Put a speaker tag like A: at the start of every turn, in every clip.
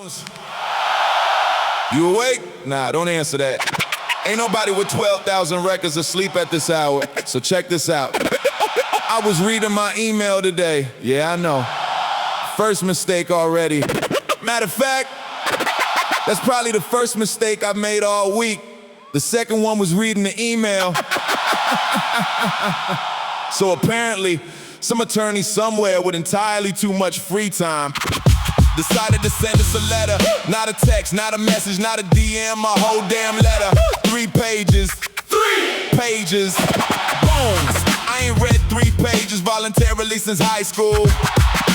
A: drums. You awake? Nah, don't answer that. Ain't nobody with 12,000 records asleep at this hour, so check this out. I was reading my email today. Yeah, I know. First mistake already. Matter of fact, that's probably the first mistake I've made all week. The second one was reading the email. So apparently, some attorney somewhere with entirely too much free time decided to send us a letter. Not a text, not a message, not a DM, a whole damn letter. 3 pages. 3 pages. Bones. I ain't read 3 pages voluntarily since high school.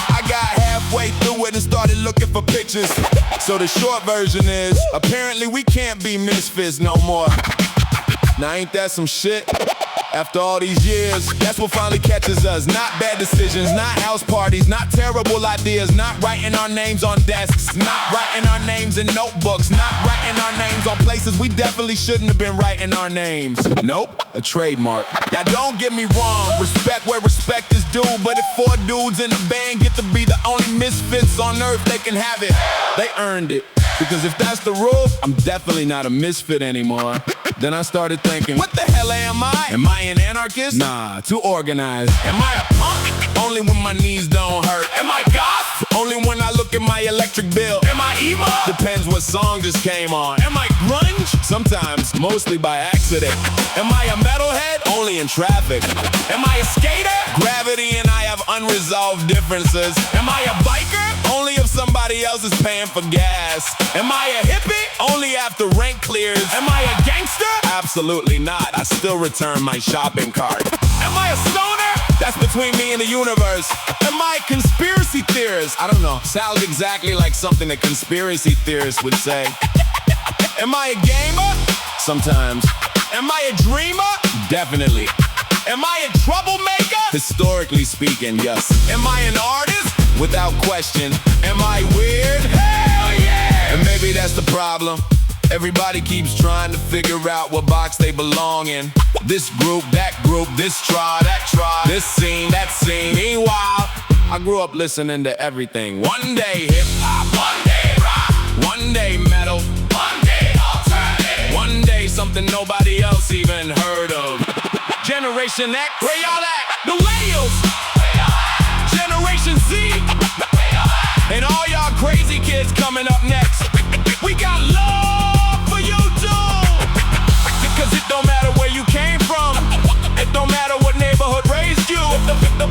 A: I got halfway through it and started looking for pictures. So the short version is, apparently we can't be misfits no more. Now ain't that some shit? After all these years, that's what finally catches us. Not bad decisions, not house parties, not terrible ideas, not writing our names on desks, not writing our names in notebooks, not writing our names on places we definitely shouldn't have been writing our names. Nope, a trademark. Now don't get me wrong, respect where respect is due, but if 4 dudes in the band get to be the only misfits on earth, they can have it. They earned it. Because if that's the rule, I'm definitely not a misfit anymore. Then I started thinking, what the hell am I? Am I an anarchist? Nah, too organized. Am I a punk? Only when my knees don't hurt. Am I goth? Only when I look at my electric bill. Am I emo? Depends what song just came on. Am I grunge? Sometimes, mostly by accident. Am I a metalhead? Only in traffic. Am I a skater? Gravity and I have unresolved differences. Am I a biker? Only if somebody else is paying for gas. Am I a hippie? Only after rent clears. Am I a gangster? Absolutely not. I still return my shopping cart. Am I a stoner? That's between me and the universe. Am I a conspiracy theorist? I don't know. Sounds exactly like something that conspiracy theorists would say. Am I a gamer? Sometimes. Am I a dreamer? Definitely. Am I a troublemaker? Historically speaking, yes. Am I an artist? Without question. Am I weird? Hell yeah! And maybe that's the problem. Everybody keeps trying to figure out what box they belong in. This group, this tribe, that tribe, this scene, that scene. Meanwhile, I grew up listening to everything. One day hip-hop, one day rock, one day metal, one day alternative, one day something nobody else even heard of. Generation X, where y'all at? The Wales, Generation Z, and all y'all crazy kids coming up next. We got love for you too, because it don't matter where you came from. It don't matter what neighborhood raised you.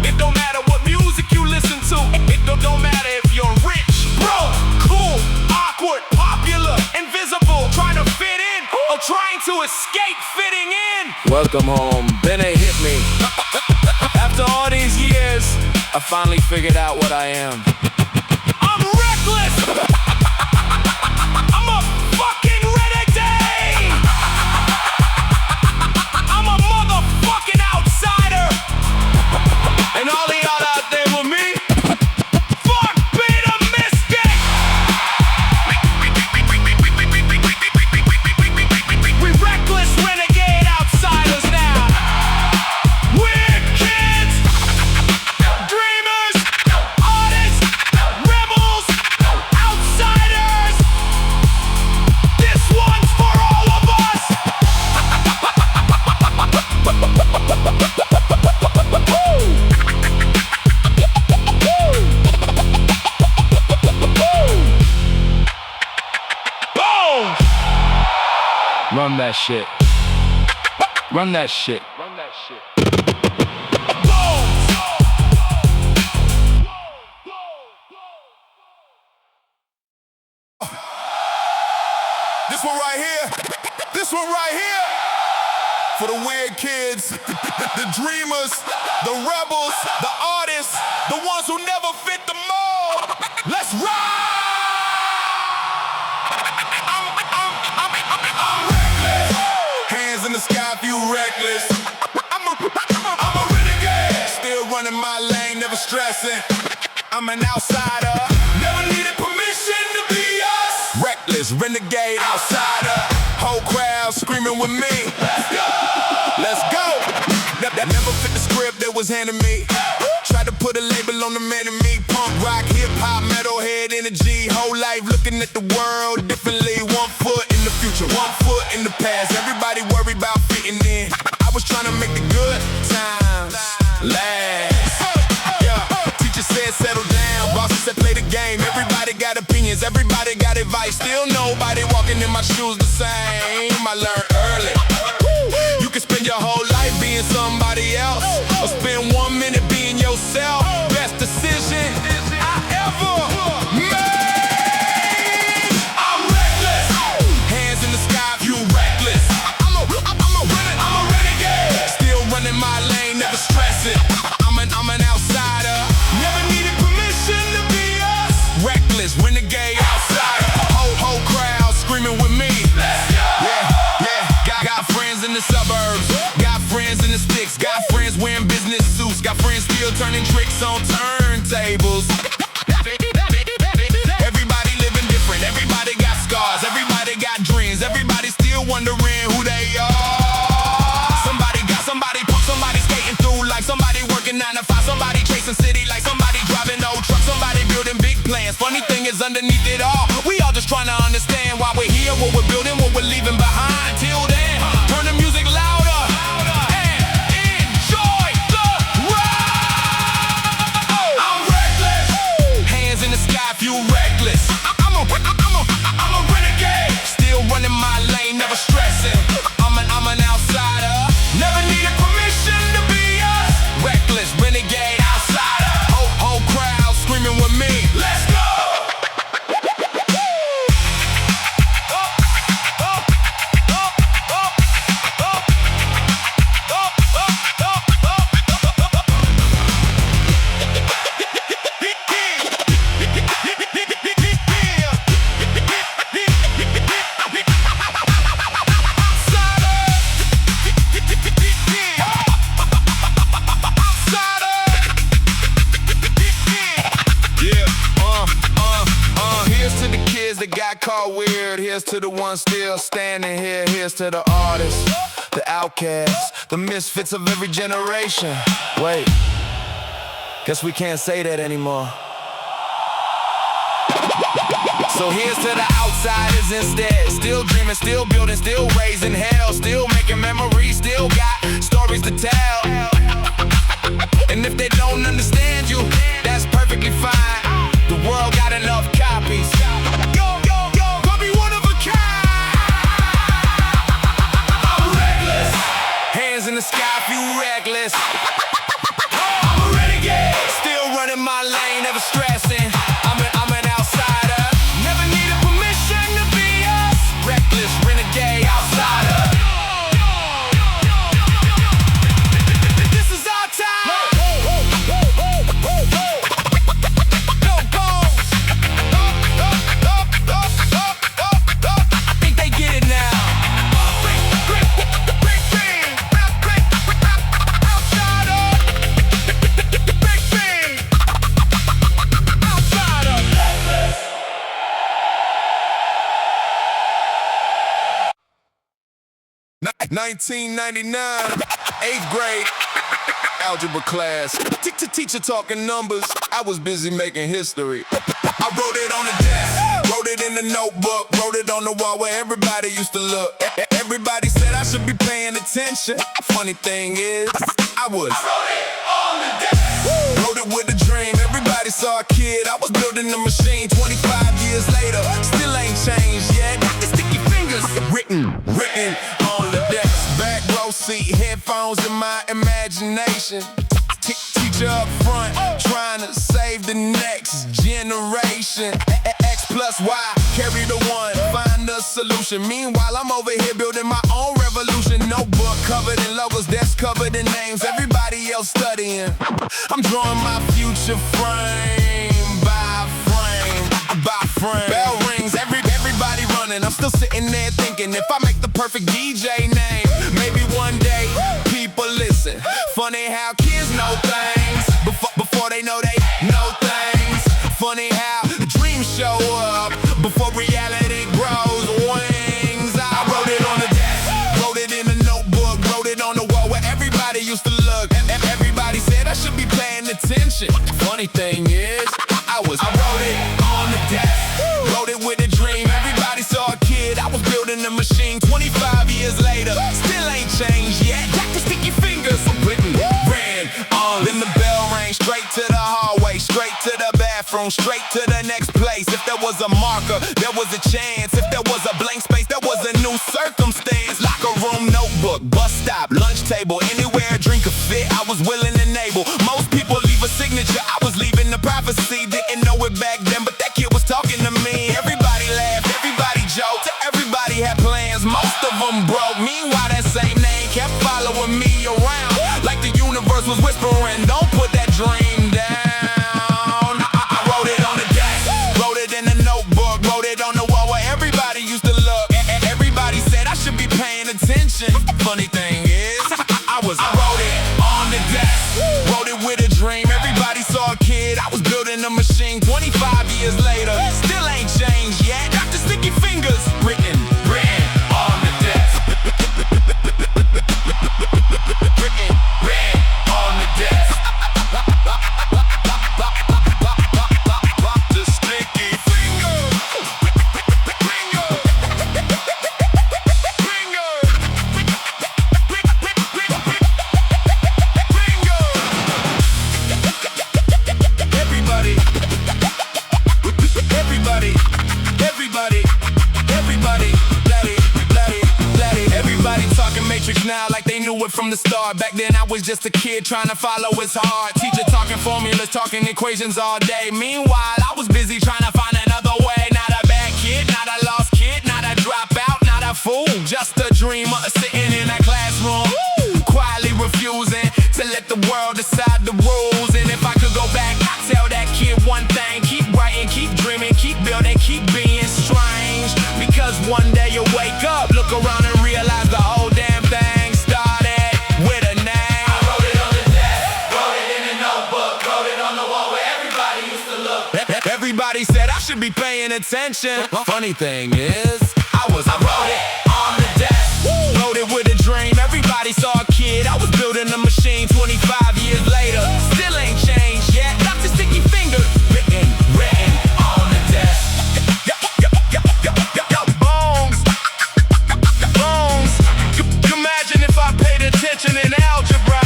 A: It don't matter what music you listen to. It don't matter if you're rich, broke, cool, awkward, popular, invisible, trying to fit in, or trying to escape fitting in. Welcome home, then it hit me. After all these years, I finally figured out what I am. I'm reckless! I'm a fucking renegade! I'm a motherfucking outsider! And all of y'all out there with me, fuck being a misfit! We reckless renegade outsiders now! Weird kids! Dreamers! Artists! Rebels! Outsiders! This one's for all of us! Boom! Run that shit. Run that shit. Run that shit. This one right here. This one right here. For the weird kids, the dreamers, the rebels, the artists, the ones who never fit the mold. Let's ride! I'm reckless. Hands in the sky if you reckless. I'm a renegade. Still running my lane, never stressing. I'm an outsider. Never needed permission to be us. Reckless renegade outsider. Whole crowd screaming with me. Let's go. Let's go. That never fit the script that was handed me. Try tried to put a label on the man in me. Punk, rock, hip-hop, metalhead, energy. Whole life looking at the world differently. 1 foot in the future, 1 foot in the past. Everybody worried about fitting in. I was trying to make the good times last. Yeah, teacher said settle down, bosses said play the game. Everybody got opinions, everybody got advice. Still nobody walking in my shoes the same. I learned early. You can spend your whole life being somebody else, or spend 1 minute being yourself. Best decision I ever made. I'm reckless. Hands in the sky if you reckless. I'm a renegade. Still running my lane, never stressing. I'm an outsider. Never needed permission to be us. Reckless renegade outsider. Whole crowd screaming with me. Got friends in the suburbs, got friends in the sticks, got friends wearing business suits, got friends still turning tricks on turntables. Everybody living different, everybody got scars, everybody got dreams, everybody still wondering who they are. Somebody pump, somebody skating through life, somebody working 9 to 5, somebody chasing city like somebody driving old trucks, somebody building big plans. Funny thing is underneath it all, we all just trying to understand why we're here, what we're building, what we're leaving behind. Till then, turn the music louder and enjoy the ride. I'm reckless. Hands in the sky if you reckless. I'm a renegade. Still running my lane, never stressing. I'm an outsider. Never needed permission to be us. Reckless renegade outsider. Whole crowd screaming with me. Let's go. That got caught weird. Here's to the ones still standing here. Here's to the artists, the outcasts, the misfits of every generation. Wait, guess we can't say that anymore. So here's to the outsiders instead. Still dreaming, still building, still raising hell, still making memories, still got stories to tell. And if they don't understand you, that's perfectly fine. The world got enough copies. Go be one of a kind. I'm reckless. Hands in the sky if you reckless. I'm a renegade. Still running my lane, never stressing. I'm an outsider. Never needed permission to be us. Reckless renegade outsider. This is our time. $19.99, 8th grade, algebra class. Teacher talking numbers, I was busy making history. I wrote it on the desk, wrote it in the notebook, wrote it on the wall where everybody used to look. Everybody said I should be paying attention. Funny thing is, I was. I wrote it on the desk, wrote it with a dream. Everybody saw a kid, I was building a machine. 25 years later, still ain't changed yet. It's sticky fingers, written on the desk. Back row seat, headphones in my imagination. Teacher up front, trying to save the next generation. X plus Y, carry the one, find the solution. Meanwhile, I'm over here building my own revolution. Notebook covered in logos, desk covered in names. Everybody else studying. I'm drawing my future frame by frame. Bell rings, everybody running. I'm still sitting there thinking, if I make the perfect DJ name, maybe one day people listen. Funny how kids know things before they know they know things. Funny how dreams show up before reality grows wings. I wrote it on the desk, wrote it in a notebook, wrote it on the wall where everybody used to look. Everybody said I should be playing this attention. Funny thing is, I wrote it on the desk. Wrote it with a dream. Everybody saw a kid. I was building a machine. 25 years later, still ain't changed yet. Got the sticky fingers. Written, ran on. Then the bell rang. Straight to the hallway, straight to the bathroom, straight to the next place. If there was a marker, there was a chance. If there was a blank space, there was a new circumstance. Locker room, notebook, bus stop, lunch table, anywhere a drink could fit, I was willing to enable. Most people leave a signature, I was leaving the prophecy. Didn't know it back then, but that kid was talking to me. Everybody laughed, everybody joked, everybody had plans, most of them broke. Meanwhile, that same name kept following me around, like the universe was whispering, don't put that dream down. I wrote it on the desk, wrote it in a notebook, wrote it on the wall where everybody used to look. Everybody said I should be paying attention. Funny thing is, I wrote it on the desk, wrote it with a dream. Everybody saw a kid, I was building a machine. 25 years later, still ain't changed yet. Got the sticky fingers, written on the desk. Written on the desk. The sticky finger. Everybody talking Matrix now like they knew it from the start. Back then I was just a kid trying to follow his heart. Teacher talking formulas, talking equations all day. Meanwhile, I was busy trying to find another way. Not a bad kid, not a lost kid, not a dropout, not a fool. Just a dreamer sitting in a classroom, quietly refusing to let the world decide the rules. And if I could go back, I'd tell that kid one thing: keep writing, keep dreaming, keep building, keep being strange. Because one day you'll wake up, look around and realize the whole damn thing started with a name. I wrote it on the desk, wrote it in a notebook, wrote it on the wall where everybody used to look. Everybody said I should be paying attention. Funny thing is, I wrote it on the desk, wrote it with a dream. Everybody saw a kid, I was building a machine. 25 years later, still ain't changed yet. Got the sticky fingers, written on the desk. Bones. Imagine if I paid attention in algebra.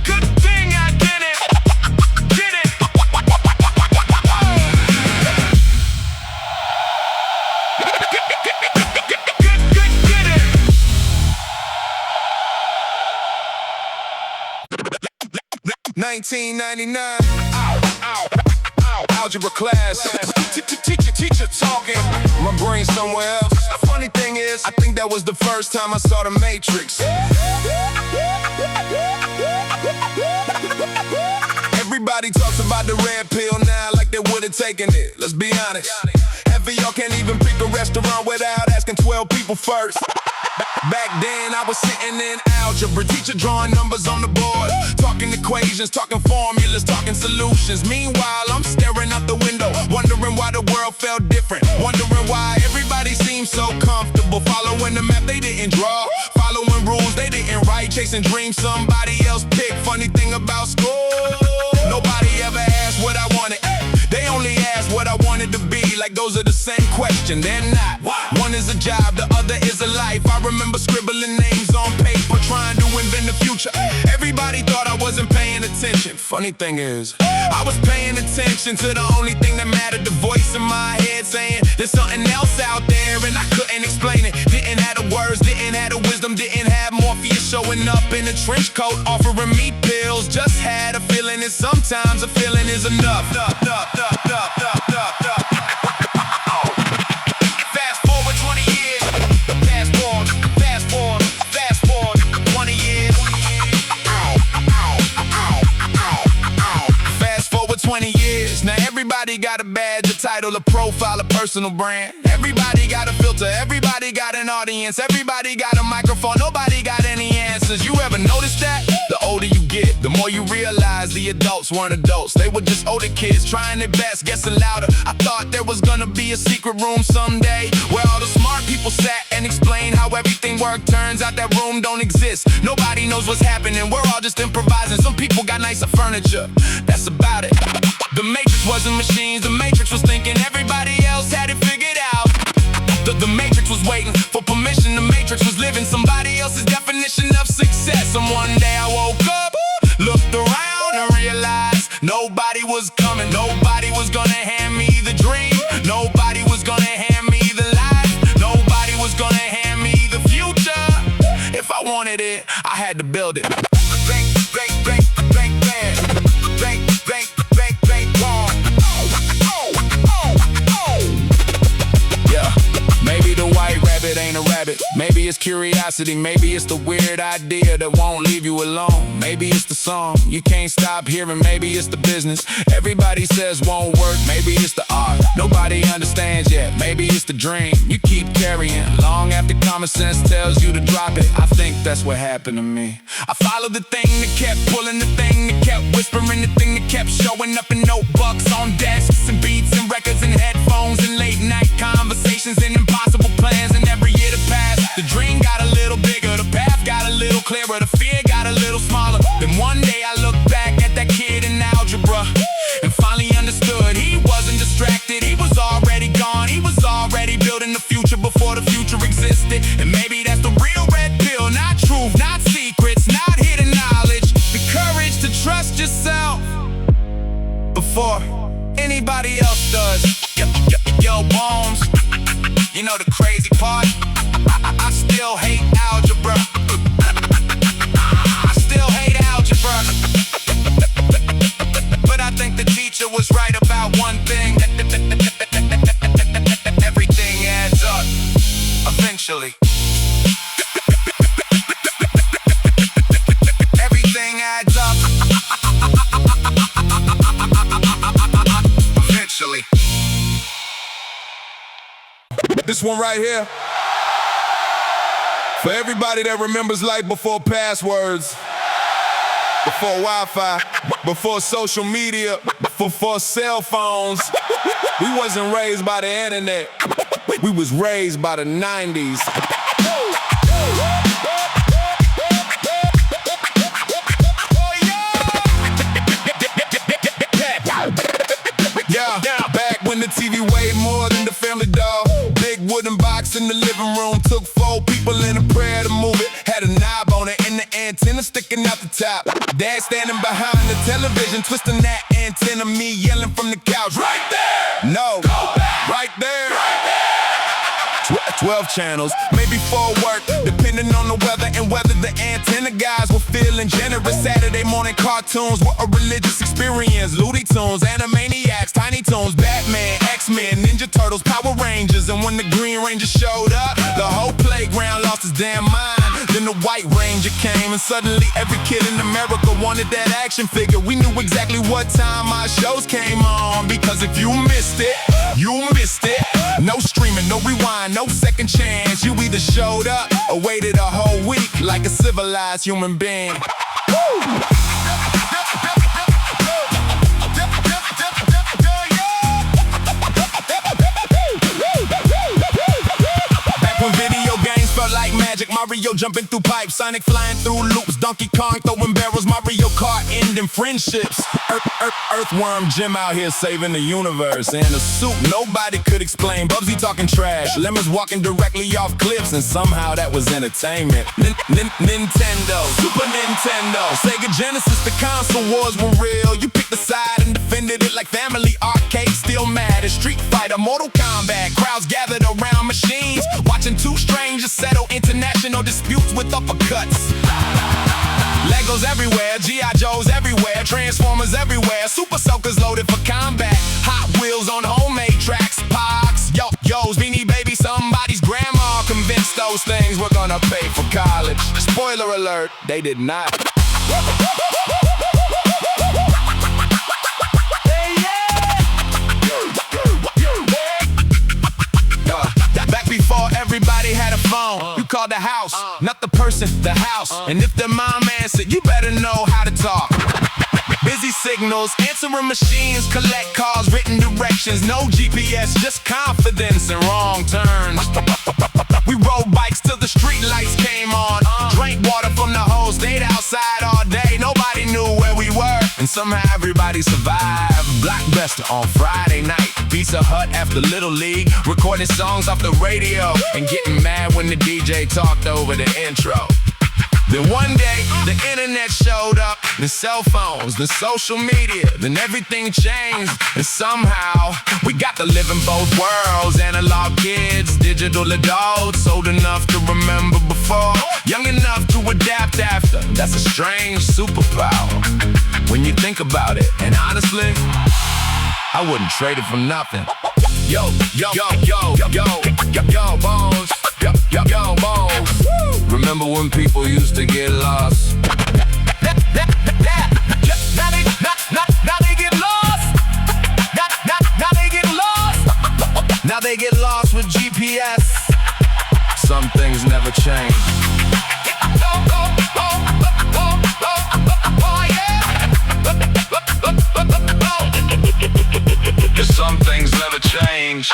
A: Good thing I did it. Get it. Get it. 1999. Algebra class. Teacher talking. My brain somewhere else. The funny thing is, I think that was the first time I saw the Matrix. Everybody talks about the red pill now like they would've taken it. Let's be honest. Half of y'all can't even pick a restaurant without asking 12 people first. Back then I was sitting in algebra, teacher drawing numbers on the board, talking equations, talking formulas, talking solutions. Meanwhile, I'm staring out the window, wondering why the world felt different, wondering why everybody seemed so comfortable, following the map they didn't draw, following rules they didn't write, chasing dreams somebody else picked. Funny thing about school, nobody ever asked what I wanted. They only asked what I wanted to be, like those are the same question. They're not. One is a job, the other is a life. I remember scribbling names on paper, trying to invent the future. Everybody thought I wasn't paying attention. Funny thing is, I was paying attention to the only thing that mattered. The voice in my head saying there's something else out there, and I couldn't explain it. Didn't have the words, didn't have the wisdom, didn't have Morpheus showing up in a trench coat, offering me pills. Just had a feeling, and sometimes a feeling is enough. Fast forward 20 years. Fast forward 20 years. Fast forward 20 years. Now everybody got a badge title, a profile, a personal brand. Everybody got a filter, everybody got an audience, everybody got a microphone, nobody got any answers. You ever notice that? The older you get, the more you realize the adults weren't adults. They were just older kids trying their best, guessing louder. I thought there was gonna be a secret room someday where all the smart people sat and explained how everything worked. Turns out that room don't exist. Nobody knows what's happening, we're all just improvising. Some people got nicer furniture, that's about it. The Matrix wasn't machines, the Matrix was thinking. Everybody else had it figured out. The Matrix was waiting for permission. The Matrix was living somebody else's definition of success. And one day I woke up, looked around and realized nobody was coming. Nobody was gonna hand me the dream. Nobody was gonna hand me the life. Nobody was gonna hand me the future. If I wanted it, I had to build it. Bank, bank, bank, bank, bank, bank, bank, bank, bank, wrong. Yeah, maybe the white rabbit ain't a rabbit. Maybe it's curiosity. Maybe it's the weird idea that won't leave you alone. Maybe it's the song you can't stop hearing. Maybe it's the business everybody says won't work. Maybe it's the art nobody understands yet. Maybe it's the dream you keep carrying long after common sense tells you to drop it. I think that's what happened to me. I followed the thing that kept pulling, the thing that kept whispering, the thing that kept showing up in notebooks, on desks and beats and records and headphones and late night conversations and impossible plans. And every year that passed, the dream got a little bigger, the path got a little clearer, the fear got a little smaller. Then one day I looked back at that kid in algebra and finally understood he wasn't distracted. He was already gone. He was already building the future before the future existed. And maybe that's the real red pill. Not truth, not secrets, not hidden knowledge. The courage to trust yourself before anybody else does. Yo, Bones, you know the crazy part? I still hate algebra. I still hate algebra. But I think the teacher was right about one thing. Everything adds up eventually. Everything adds up eventually. This one right here, for everybody that remembers life before passwords, before Wi-Fi, before social media, before cell phones. We wasn't raised by the internet, we was raised by the 90s. Yeah, back when the TV weighed more than the family dog. Big wooden box in the living room, took 4 people in a prayer to move it. Had a knob on it and the antenna sticking out the top. Dad standing behind the television, twisting that antenna. Me yelling from the couch, right there! No, go back! Right there! Right there! 12 channels, maybe 4 work, depending on the weather and whether the antenna guys were feeling generous. Saturday morning cartoons were a religious experience. Looney Tunes, Animaniacs, Tiny Toons, Batman, X-Men, Ninja Turtles, Power Rangers. And when the Green Ranger showed up, the whole playground lost its damn mind. Then the White Ranger came and suddenly every kid in America wanted that action figure. We knew exactly what time our shows came on, because if you missed it, you missed it. No streaming, no rewind, no second chance. You either showed up or waited a whole week like a civilized human being. Woo! When video games felt like magic, Mario jumping through pipes, Sonic flying through loops, Donkey Kong throwing barrels, Mario Kart ending friendships. Earthworm Jim out here saving the universe in a suit nobody could explain. Bubsy talking trash, Lemons walking directly off cliffs, and somehow that was entertainment. Nintendo, Super Nintendo, Sega Genesis, the console wars were real. You picked a side and defended it like family. Arcade still mad at Street Fighter, Mortal Kombat. Crowds gathered around machines, watching 2 strangers settle international disputes with uppercuts. Legos everywhere, G.I. Joes everywhere, Transformers everywhere, Super Soakers loaded for combat, Hot Wheels on homemade tracks, Pogs, Yo-Yos, Beanie Baby, somebody's grandma convinced those things were gonna pay for college. Spoiler alert, they did not. called the house, not the person, the house. And if their mom answered, you better know how to talk. Busy signals, answering machines, collect calls, written directions. No GPS, just confidence and wrong turns. We rode bikes till the street lights came on. Drank water from the hose, stayed outside all day. Nobody knew where we were, and somehow everybody survived. Blockbuster on Friday night, Pizza Hut after Little League, recording songs off the radio and getting mad when the DJ talked over the intro. Then one day, the internet showed up, the cell phones, the social media, then everything changed. And somehow, we got to live in both worlds. Analog kids, digital adults, old enough to remember before, young enough to adapt after. That's a strange superpower when you think about it. And honestly, I wouldn't trade it for nothing. Yo, yo, yo, yo, yo, yo, yo, bones. Yo, yo, yo, bones. Remember when people used to get lost? Now they get lost. Now they get lost. Now they get lost with GPS. Some things never change. Some things never change.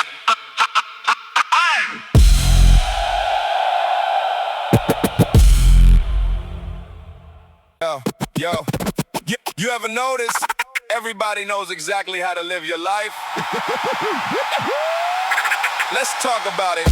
A: Yo, you ever notice everybody knows exactly how to live your life? Let's talk about it.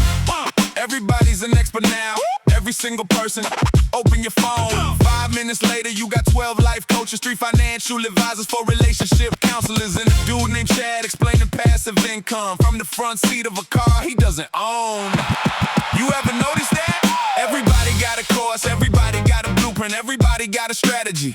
A: Everybody's an expert now. Every single person, open your phone. 5 minutes later, you got 12 life coaches, 3 financial advisors, 4 relationship counselors, and a dude named Chad explaining passive income from the front seat of a car he doesn't own. You ever notice that? Everybody got a course, everybody got a blueprint, everybody got a strategy.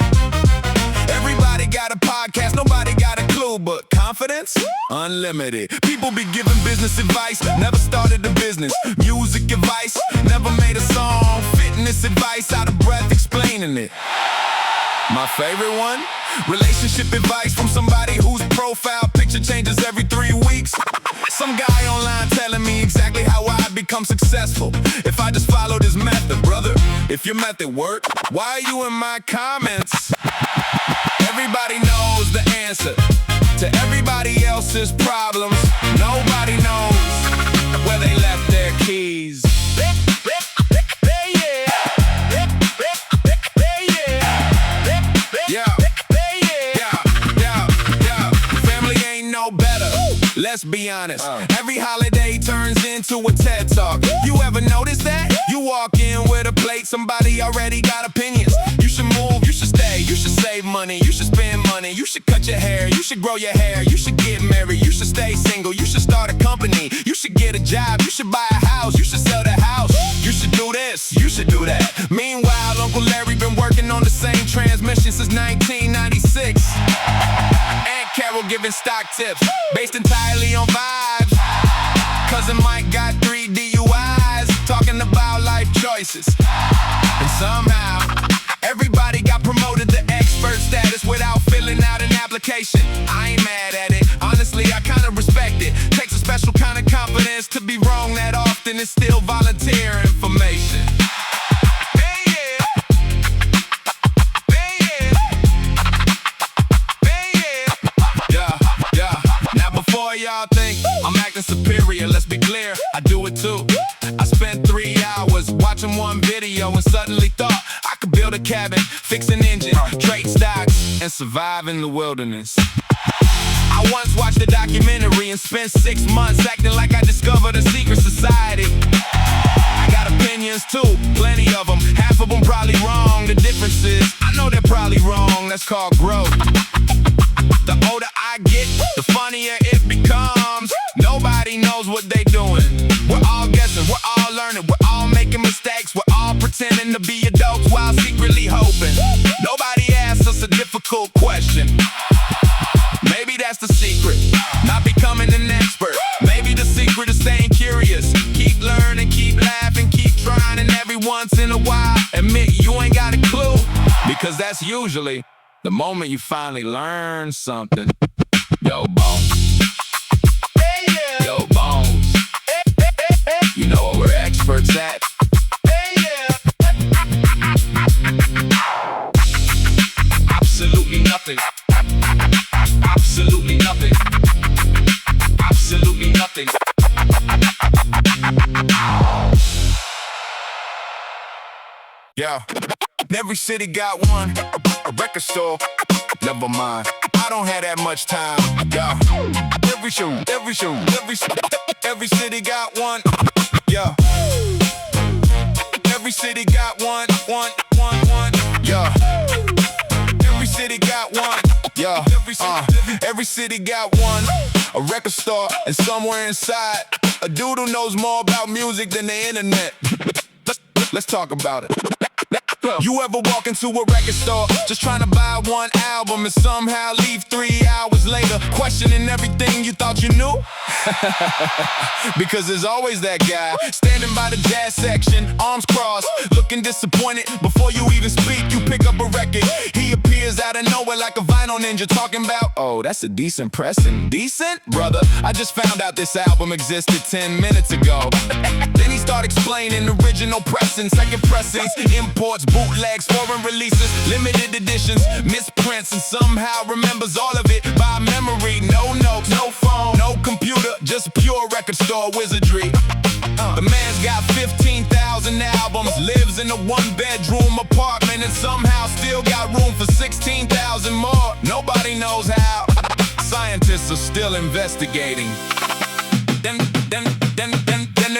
A: Everybody got a podcast, nobody got a clue, but confidence? Unlimited. People be giving business advice, never started a business. Music advice, never made a song. Fitness advice, out of breath explaining it. My favorite one? Relationship advice from somebody whose profile picture changes every 3 weeks. Some guy online telling me exactly how I become successful if I just followed his method. Brother, if your method worked, why are you in my comments? Everybody knows the answer to everybody else's problems. Nobody knows where they left their keys. Let's be honest, every holiday turns into a TED Talk. You ever notice that? You walk in with a plate, somebody already got opinions. You should move, you should stay, you should save money, you should spend money, you should cut your hair, you should grow your hair, you should get married, you should stay single, you should start a company, you should get a job, you should buy a house, you should sell the house, you should do this, you should do that. Meanwhile, Uncle Larry been working on the same transmission since 1996. Carol giving stock tips based entirely on vibes. Cousin Mike got 3 DUIs talking about life choices. And somehow everybody got promoted to expert status without filling out an application. I ain't mad at it, honestly I kinda respect it. Takes a special kind of confidence to be wrong that often and still volunteer information. Y'all think I'm acting superior, let's be clear, I do it too. I spent 3 hours watching one video and suddenly thought I could build a cabin, fix an engine, trade stocks, and survive in the wilderness. I once watched a documentary and spent 6 months acting like I discovered a secret society. I got opinions too, plenty of them, half of them probably wrong. The difference is, I know they're probably wrong, that's called growth. The older I get, the funnier it becomes. Nobody knows what they doing. We're all guessing, we're all learning, we're all making mistakes, we're all pretending to be adults while secretly hoping. Nobody asks us a difficult question. Maybe that's the secret, not becoming an expert. Maybe the secret is staying curious. Keep learning, keep laughing, keep trying, and every once in a while admit you ain't got a clue. Because that's usually the moment you finally learn something. Yo, Bones. Yo, Bones. You know where we're experts at. Absolutely nothing. Absolutely nothing. Yeah. Every city got one, a record store. Never mind, I don't have that much time. Yeah. Every city got one. Yeah. Every city got one. Yeah. Every city got one. Yeah. Every city got one, a record store, and somewhere inside, a dude who knows more about music than the internet. Let's talk about it. You ever walk into a record store just trying to buy one album and somehow leave 3 hours later questioning everything you thought you knew? Because there's always that guy standing by the jazz section, arms crossed, looking disappointed. Before you even speak, you pick up a record. He appears out of nowhere like a vinyl ninja talking about, oh, that's a decent pressing. Decent? Brother, I just found out this album existed 10 minutes ago. Then he started explaining original pressing, second pressings, imports, bootlegs, foreign releases, limited editions, misprints, and somehow remembers all of it by memory. No notes, no phone, no computer, just pure record store wizardry. The man's got 15,000 albums, lives in a one-bedroom apartment, and somehow still got room for 16,000 more. Nobody knows how. Scientists are still investigating. Then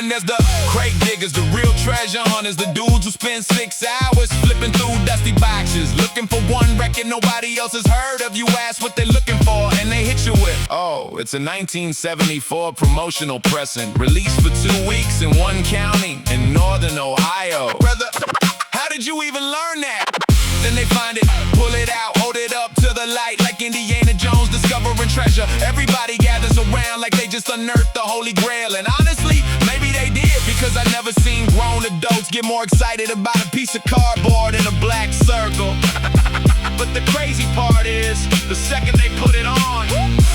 A: there's the crate diggers, the real treasure hunters, the dudes who spend 6 hours flipping through dusty boxes, looking for one record nobody else has heard of. You ask what they're looking for, and they hit you with, oh, it's a 1974 promotional pressing, released for 2 weeks in one county in northern Ohio. Brother, how did you even learn that? Then they find it, pull it out, hold it up to the light like Indiana Jones discovering treasure. Everybody gathers around like they just unearthed the Holy Grail. And honestly, maybe they did, because I never seen grown adults get more excited about a piece of cardboard in a black circle. But the crazy part is, the second they put it on,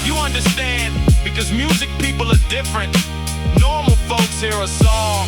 A: you understand, because music people are different. Normal folks hear a song,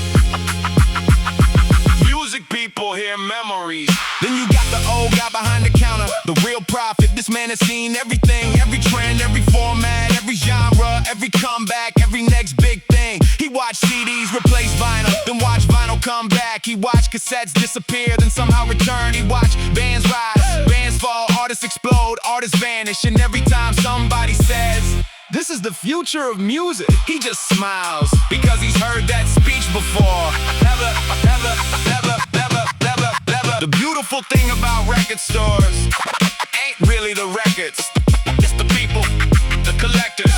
A: music people hear memories. Then you got the old guy behind the counter, the real prophet. This man has seen everything, every trend, every format, every genre, every comeback, every next big thing. He watched CDs replace vinyl, then watched vinyl come back. He watched cassettes disappear, then somehow return. He watched bands rise, bands fall, artists explode, artists vanish. And every time somebody says, this is the future of music, he just smiles, because he's heard that speech before. Never. The beautiful thing about record stores ain't really the records, it's the people, the collectors,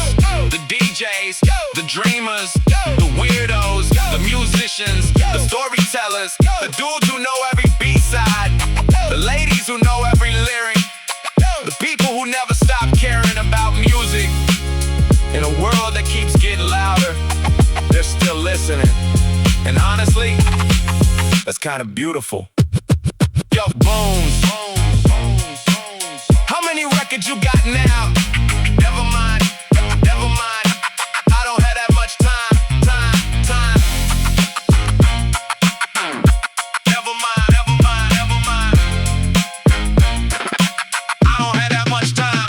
A: the DJs, the dreamers, the weirdos, the musicians, the storytellers, the dudes who know every B-side, the ladies who know every lyric, the people who never stop caring about music. In a world that keeps getting louder, they're still listening. And honestly, that's kind of beautiful. Yo, Bones, how many records you got now? Never mind, I don't have that much time. Never mind, I don't have that much time.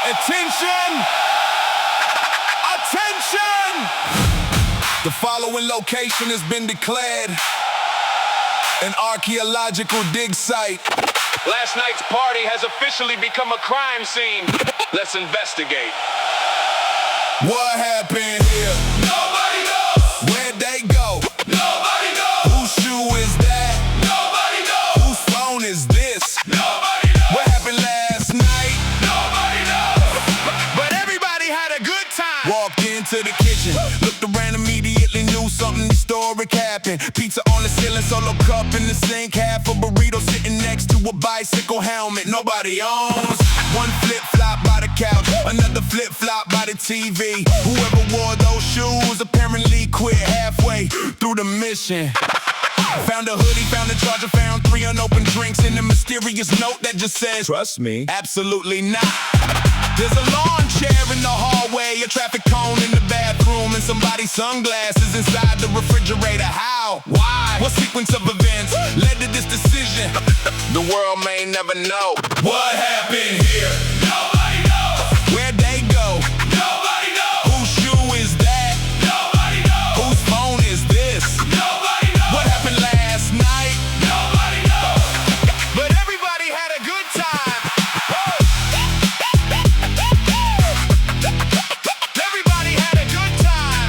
A: Attention! The following location has been declared an archaeological dig site. Last night's party has officially become a crime scene. Let's investigate. What happened here? Nobody knows. Where'd they go? Nobody knows. Whose shoe is that? Nobody knows. Whose phone is this? Nobody knows. What happened last night? Nobody knows. But everybody had a good time. Walked into the kitchen, looked around immediately, knew something historic happened. Pizza on the ceiling, solo cup in the sink, half a burrito sitting next to a bicycle helmet nobody owns. One flip-flop by the couch, another flip-flop by the TV. Whoever wore those shoes apparently quit halfway through the mission. Found a hoodie, found a charger, found 3 unopened drinks, and a mysterious note that just says, trust me, absolutely not. There's a lawn chair in the hallway, a traffic cone in the bathroom, and somebody's sunglasses inside the refrigerator. How? Why? What sequence of events the world may never know. What happened here? Nobody knows. Where'd they go? Nobody knows. Whose shoe is that? Nobody knows. Whose phone is this? Nobody knows. What happened last night? Nobody knows. But everybody had a good time. Everybody had a good time.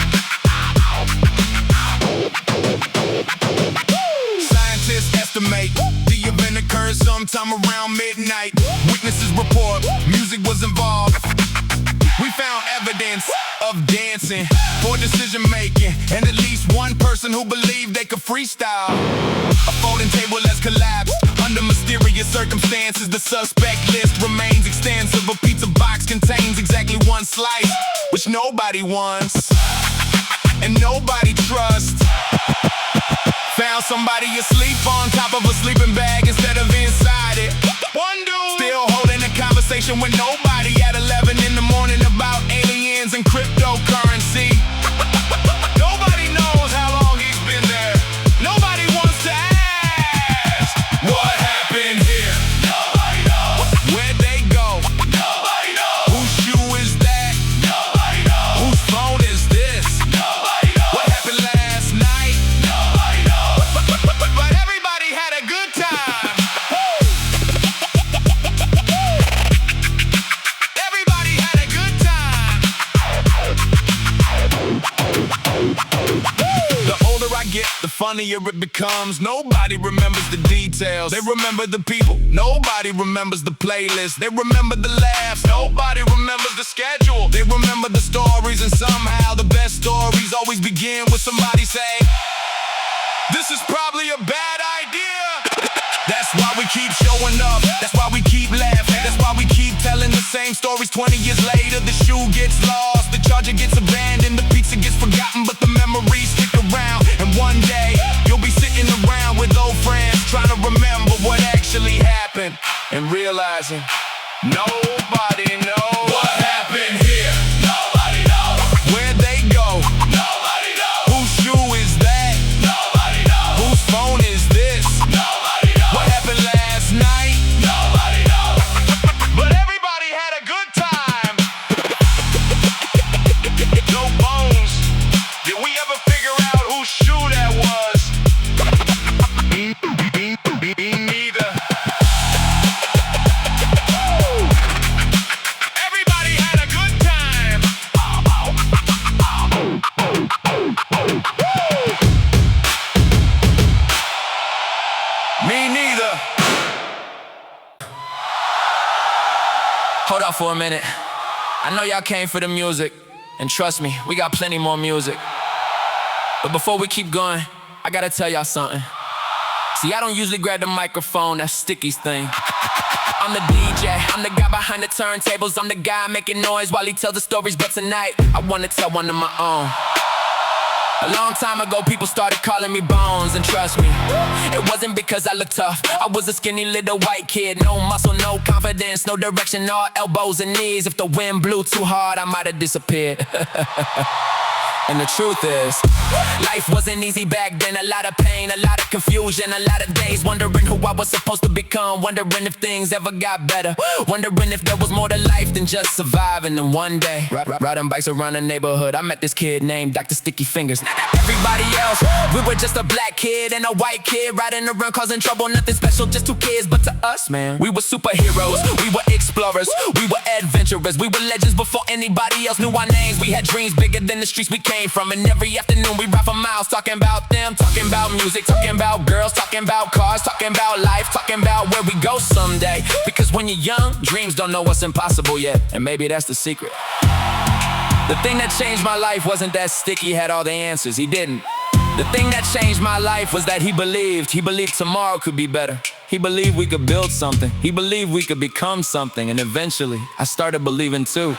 A: Scientists estimate the event occurred sometime around midnight. Witnesses report music was involved. We found evidence of dancing for decision making, and at least one person who believed they could freestyle. A folding table has collapsed under mysterious circumstances. The suspect list remains extensive. A pizza box contains exactly one slice, which nobody wants and nobody trusts. Found somebody asleep on top of a sleeping bag instead of inside it. One dude still holding a conversation with nobody at 11 in the morning about aliens and cryptocurrency. Nobody knows how long he's been there. Nobody wants to ask. What happened here? Nobody knows. Where'd they go? Nobody knows. Whose shoe is that? Nobody knows. Whose phone is this? Nobody knows. What happened last night? Nobody knows. But everybody had a good time. Everybody had a good time. The older I get, the funnier it becomes. Nobody remembers the details. They remember the people. Nobody remembers the playlist. They remember the laughs. Nobody remembers the schedule. They remember the stories, and somehow the best stories always begin with somebody saying, "This is probably a bad idea." That's why we keep showing up. That's why we keep laughing. That's why we keep telling the same stories. 20 years later, the shoe gets lost, the charger gets abandoned, the pizza gets forgotten, but the memories stick around. And one day, you'll be sitting around with old friends, trying to remember what actually happened, and realizing nobody knows what happened here. Nobody knows. Where'd they go? Nobody knows. Whose shoe is that? Nobody knows. Whose phone is this? Nobody knows. What happened last night? Nobody knows. But everybody had a good time. No bones. Did we ever figure out whose shoe that was? Neither. Everybody had a good time. Me neither.
B: Hold up for a minute. I know y'all came for the music, and trust me, we got plenty more music. But before we keep going, I gotta tell y'all something. See, I don't usually grab the microphone, that's Sticky's thing. I'm the DJ, I'm the guy behind the turntables, I'm the guy making noise while he tells the stories, but tonight, I wanna tell one of my own. A long time ago, people started calling me Bones, and trust me, it wasn't because I looked tough. I was a skinny little white kid, no muscle, no confidence, no direction, all elbows and knees. If the wind blew too hard, I might have disappeared. And the truth is, life wasn't easy back then. A lot of pain, a lot of confusion, a lot of days wondering who I was supposed to become, wondering if things ever got better, wondering if there was more to life than just surviving. And one day, riding bikes around the neighborhood, I met this kid named Dr. Sticky Fingerz. Everybody else, we were just a black kid and a white kid riding around causing trouble. Nothing special, just two kids. But to us, man, we were superheroes, we were explorers, we were adventurers, we were legends before anybody else knew our names. We had dreams bigger than the streets we came from, and every afternoon we ride for miles talking about them, talking about music, talking about girls, talking about cars, talking about life, talking about where we go someday. Because when you're young, dreams don't know what's impossible yet, and maybe that's the secret. The thing that changed my life wasn't that Sticky had all the answers, he didn't. The thing that changed my life was that he believed tomorrow could be better. He believed we could build something. He believed we could become something. And eventually, I started believing too.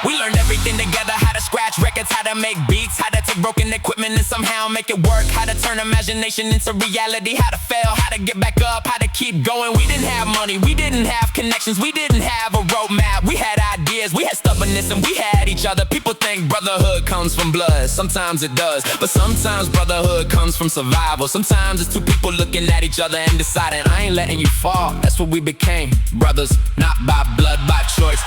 B: We learned everything together, how to scratch records, how to make beats, how to take broken equipment and somehow make it work, how to turn imagination into reality, how to fail, how to get back up, how to keep going. We didn't have money, we didn't have connections, we didn't have a roadmap. We had ideas, we had stubbornness, and we had each other. People think brotherhood comes from blood. Sometimes it does, but sometimes brotherhood brotherhood comes from survival. Sometimes it's two people looking at each other and deciding, I ain't letting you fall. That's what we became, brothers, not by blood, by choice.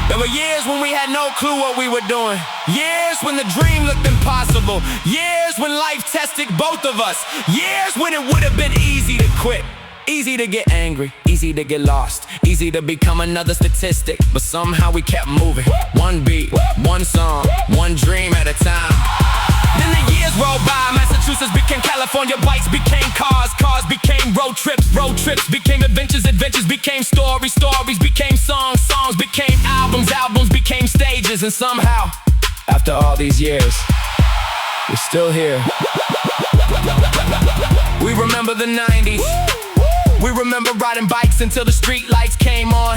B: There were years when we had no clue what we were doing. Years when the dream looked impossible. Years when life tested both of us. Years when it would have been easy to quit. Easy to get angry, easy to get lost, easy to become another statistic. But somehow we kept moving. One beat, one song, one dream at a time. Then the years rolled by, Massachusetts became California, bikes became cars, cars became road trips became adventures, adventures became stories, stories became songs, songs became albums, albums became stages. And somehow, after all these years, we're still here. We remember the 90s. We remember riding bikes until the street lights came on.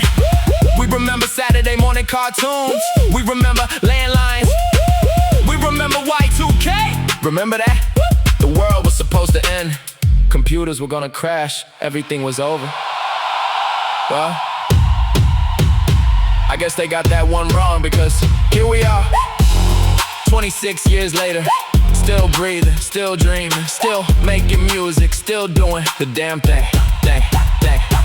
B: We remember Saturday morning cartoons. We remember landlines. We remember Y2K. Remember that? The world was supposed to end. Computers were gonna crash. Everything was over. Well, I guess they got that one wrong, because here we are, 26 years later. Still breathing, still dreaming, still making music, still doing the damn thing.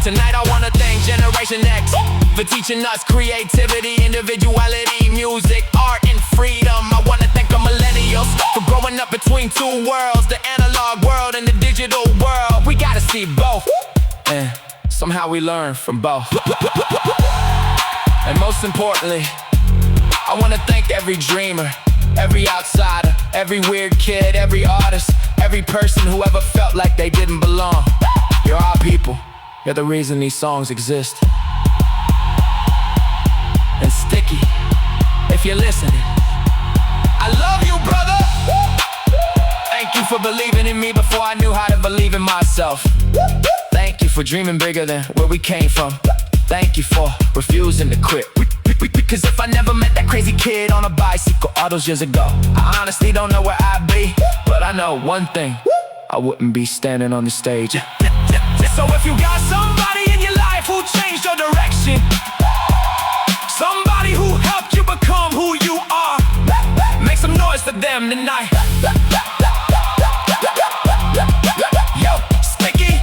B: Tonight I wanna thank Generation X for teaching us creativity, individuality, music, art, and freedom. I wanna thank the millennials for growing up between two worlds, the analog world and the digital world. We gotta see both, and somehow we learn from both. And most importantly, I wanna thank every dreamer, every outsider, every weird kid, every artist, every person who ever felt like they didn't belong. You're our people. You're the reason these songs exist. And Sticky, if you're listening, I love you, brother. Thank you for believing in me before I knew how to believe in myself. Thank you for dreaming bigger than where we came from. Thank you for refusing to quit. Because if I never met that crazy kid on a bicycle all those years ago, I honestly don't know where I'd be. But I know one thing, I wouldn't be standing on the stage. So if you got somebody in your life who changed your direction, somebody who helped you become who you are, make some noise for them tonight. Yo, Sticky,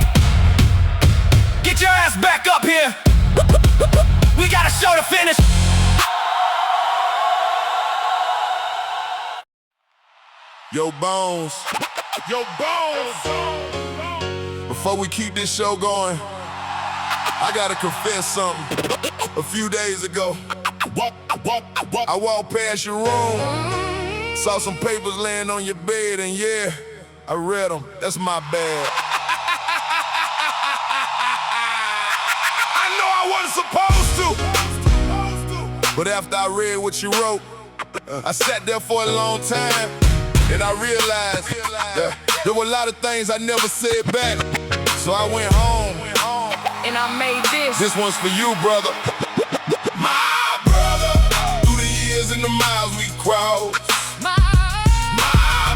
B: get your ass back up here. We got a show to finish.
A: Yo, Bones. Yo, Bones. Before we keep this show going, I gotta confess something. A few days ago, I walked past your room, saw some papers laying on your bed, and yeah, I read them. That's my bad. I know I wasn't supposed to, but after I read what you wrote, I sat there for a long time, and I realized that there were a lot of things I never said back. So I went home,
B: and I made this.
A: This one's for you, brother. My brother, through the years and the miles we crossed. My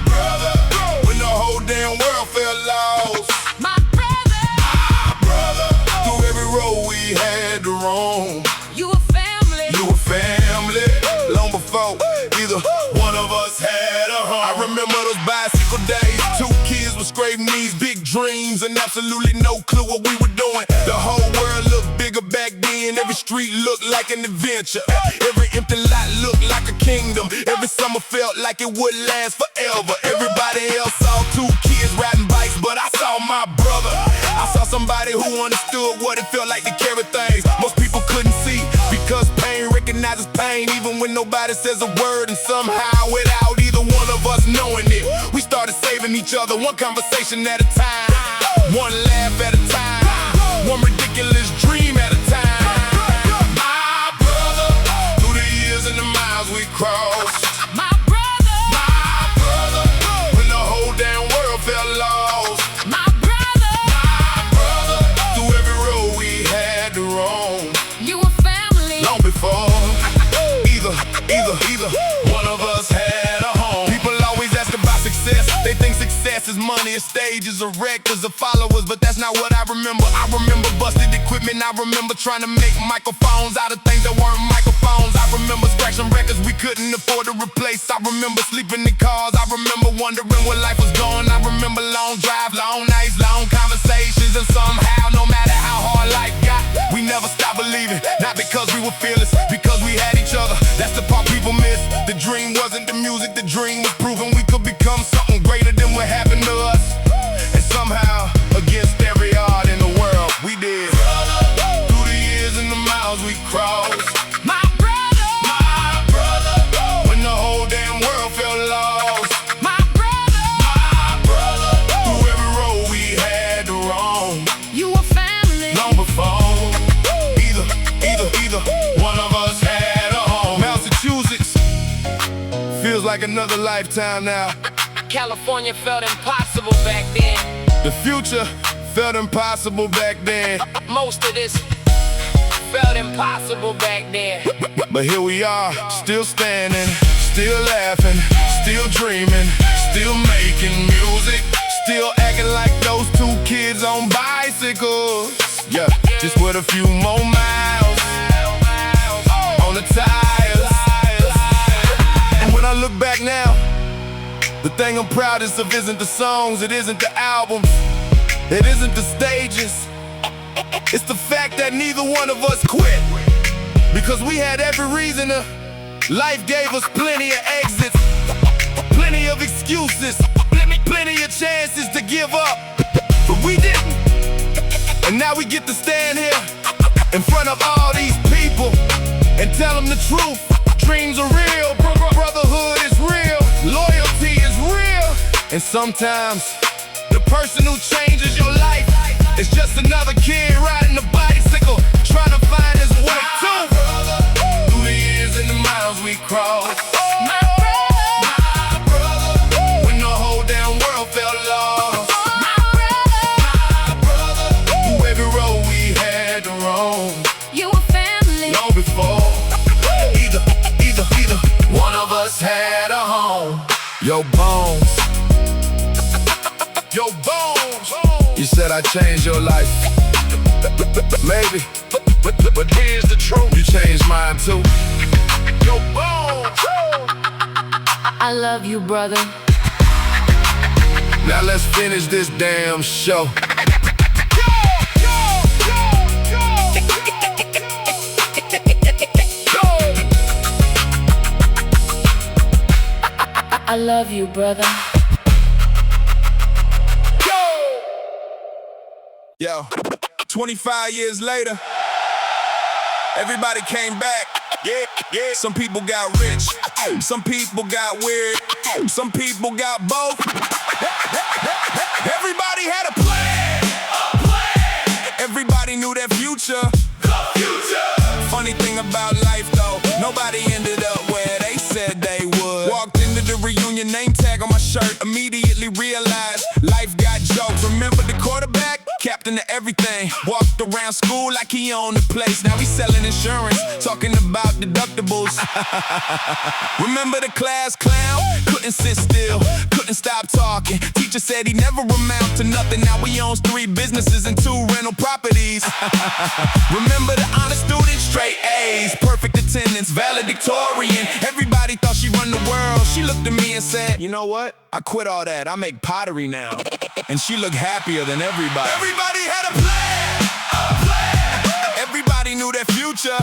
A: brother, when the whole damn world felt lost. My brother, through every road we had to roam. You were family. Long before either one of us had a home. I remember those bicycle days, 2 kids with scraped knees, big dreams, and absolutely no clue what we were doing. The whole world looked bigger back then. Every street looked like an adventure. Every empty lot looked like a kingdom. Every summer felt like it would last forever. Everybody else saw 2 kids riding bikes, but I saw my brother. I saw somebody who understood what it felt like to carry things most people couldn't see, because pain recognizes pain even when nobody says a word. And somehow, without either one of us knowing it, we started saving each other, one conversation at a time, one laugh at a time, one ridiculous dream at a time. My brother, through the years and the miles we crossed. My brother, when the whole damn world felt lost. My brother, through every road we had to roam. You were family. Long before either one of us had a home. People always ask about success. They think success is money, it's stages, or records, or followers, but that's not what I remember. I remember busted equipment. I remember trying to make microphones out of things that weren't microphones. I remember scratching records we couldn't afford to replace. I remember sleeping in cars. I remember wondering where life was going. I remember long drives, long nights, long conversations. And somehow, no matter how hard life got, we never stopped believing. Not because we were fearless, because we had each other. That's the part people miss. The dream wasn't the music, the dream was proving we could become something greater than what happened to us. And somehow, against every odd in the world, we did. Through the years and the miles we crossed.
B: My brother,
A: when the whole damn world felt lost.
B: my brother,
A: Through every road we had to roam.
B: you were family.
A: Long before either one of us had a home. Massachusetts feels like another lifetime now.
B: California felt impossible back then.
A: The future felt impossible back then.
B: Most of this felt impossible back then.
A: But here we are, still standing, still laughing, still dreaming, still making music, still acting like those two kids on bicycles. Yeah, just with a few more miles on the tires. And when I look back now, the thing I'm proudest of isn't the songs, it isn't the albums, it isn't the stages. It's the fact that neither one of us quit, because we had every reason to. Life gave us plenty of exits, plenty of excuses, plenty of chances to give up, but we didn't. And now we get to stand here in front of all these people and tell them the truth. Dreams are real, brotherhood is real, loyalty is real. And sometimes the person who changes your life is just another kid riding a bicycle, trying to find his way too. Through the years and the miles we crossed.
B: My brother,
A: When the whole damn world felt lost.
B: my brother,
A: Through every road we had to roam.
B: you were family.
A: Long before either one of us had a home. Yo, Bones. Yo, Bones. You said I changed your life. Maybe, but here's the truth. You changed mine too. Yo, Bones.
B: I love you, brother.
A: Now let's finish this damn show.
B: I love you, brother.
A: Yo, 25 years later, everybody came back. Yeah. Some people got rich, some people got weird, some people got both. Everybody had a plan. Everybody knew their future. Funny thing about life though, nobody ended up where they said they would. Walked into the reunion, name tag on my shirt, immediately realized life got jokes. Remember the quarterback? Captain of everything, walked around school like he owned the place. Now he's selling insurance, talking about deductibles. Remember the class clown? Couldn't sit still, couldn't stop talking. Teacher said he never amount to nothing. Now he owns 3 businesses and 2 rental properties. Remember the honest student? Straight A's, perfect attendance, valedictorian. Everybody thought she run the world. She looked at me and said, you know what? I quit all that, I make pottery now. And she looked happier than everybody. Everybody had a plan. Everybody knew their future.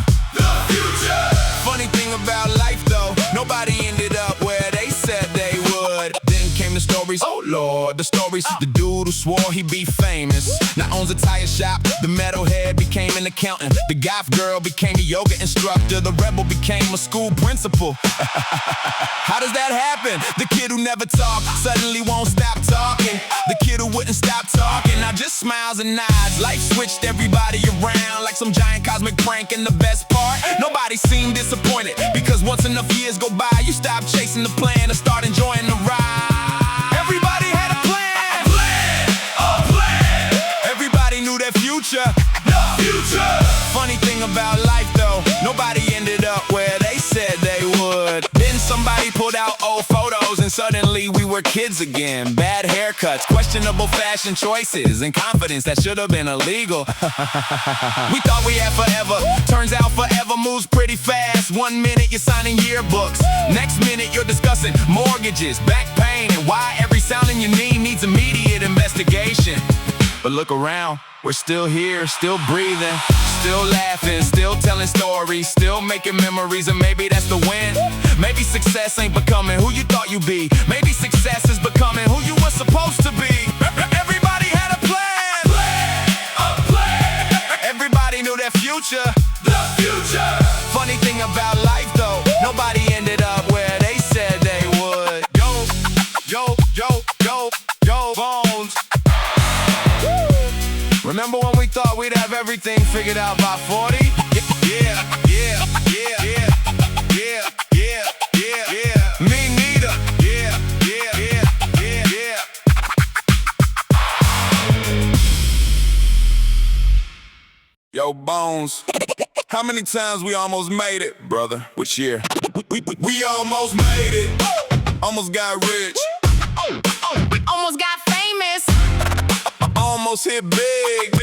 A: Funny thing about life though, nobody ended up where they said they would. Then came the stories, oh Lord, the stories. The dude who swore he'd be famous now owns a tire shop. The metalhead became an accountant. The goth girl became a yoga instructor. The rebel became a school principal. How does that happen? The kid who never talked suddenly won't stop talking. The kid who wouldn't stop talking now just smiles and nods. Life switched everybody around like some giant cosmic prank. And the best part, nobody seemed disappointed, because once enough years go by, you stop chasing the plan and start enjoying the ride. Everybody had a plan. Everybody knew their future. Funny thing about life though, nobody ended up where they said they would. Then somebody pulled out old photos and suddenly we were kids again. Bad haircuts, questionable fashion choices, and confidence that should have been illegal. We thought we had forever, turns out forever moves pretty fast. 1 minute you're signing yearbooks, next minute you're discussing mortgages, back pain, and why every sound in your knee needs immediate investigation. But look around, we're still here, still breathing, still laughing, still telling stories, still making memories, and maybe that's the win. Maybe success ain't becoming who you thought you'd be. Maybe success is becoming who you were supposed to be. Everybody had a plan. A plan. Everybody knew their future. The future. Funny thing about life though, nobody ended up where they said they would. Yo, Bones. Remember when we thought we'd have everything figured out by 40? Yeah. Me neither. Yeah. Yo, Bones. How many times we almost made it, brother? Which year? We almost made it. Almost got rich.
C: Almost got famous.
A: Almost hit big.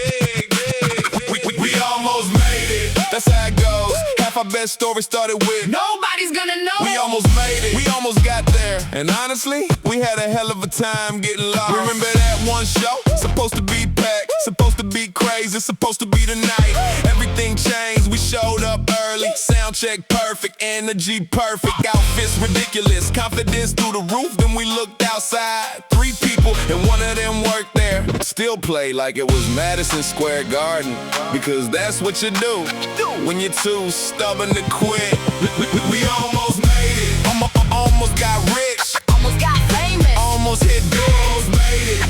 A: We almost made it. That's how it goes. Half our best story started with
C: Nobody's gonna know.
A: we almost made it. We almost got there. And honestly, we had a hell of a time getting lost. Remember that one show? Supposed to be packed, supposed to be crazy, supposed to be the night. Everything changed, we showed up early. Sound check perfect, energy perfect, outfits ridiculous, confidence through the roof. Then we looked outside, 3 people and one of them worked there. Still play like it was Madison Square Garden, because that's what you do when you're too stubborn to quit. We almost made it. Almost got rich.
C: Almost got famous.
A: Almost hit big. Almost made it.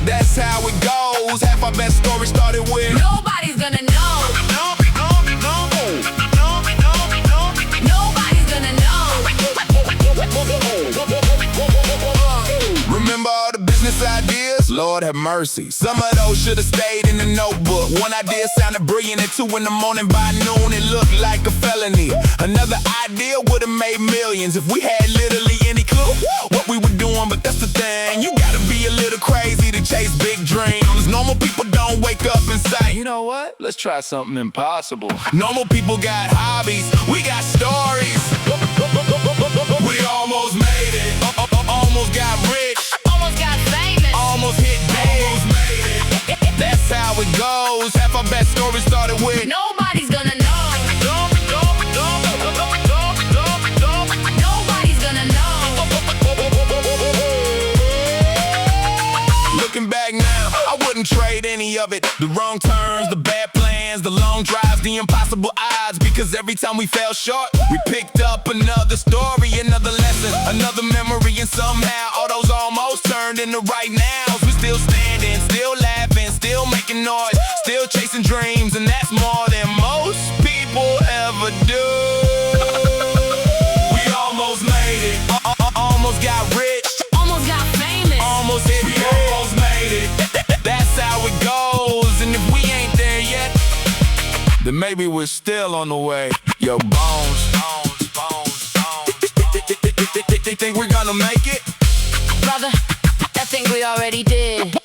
A: That's how it goes. Half our best story started with
C: Nobody's gonna know. Nobody's gonna know.
A: Remember all the business ideas? Lord have mercy. Some of those should have stayed in the notebook. One idea sounded brilliant at 2 in the morning. By noon it looked like a felony. Another idea would have made millions if we had literally any clue what we were doing. But that's the thing, you gotta be a little crazy to chase big dreams. Normal people don't wake up and say, you know what, let's try something impossible. Normal people got hobbies, we got stories. We almost made it. Almost got rich.
C: Almost got famous.
A: Almost hit big. Almost made it. That's how it goes. Half our best stories started with
C: Nobody's gonna know. Nobody's gonna know.
A: Looking back now, I wouldn't trade any of it. The wrong turns, the bad plans, the long drives, the impossible odds. Because every time we fell short, we picked up another story, another lesson, another memory. And somehow all those almost turned into right nows. We're still standing, still laughing, still making noise, still chasing dreams. And that's more than most people ever do. We almost made it. Almost got rich.
C: Almost got famous.
A: Almost hit big. Almost made it. That's how it goes. And if we ain't there yet, then maybe we're still on the way. Yo, Bones. Think we're gonna make it?
C: Brother, I think we already did.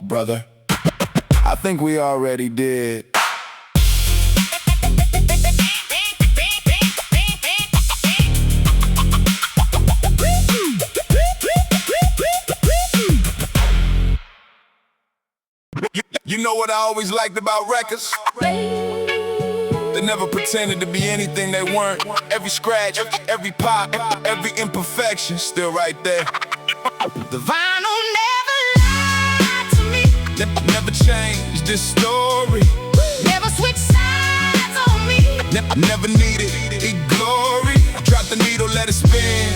A: Brother, I think we already did. You know what I always liked about records? They never pretended to be anything they weren't. Every scratch, every pop, every imperfection, still right there.
C: The vinyl never lied to me.
A: Never changed this story.
C: Never switched sides on me.
A: Never needed glory. Drop the needle, let it spin.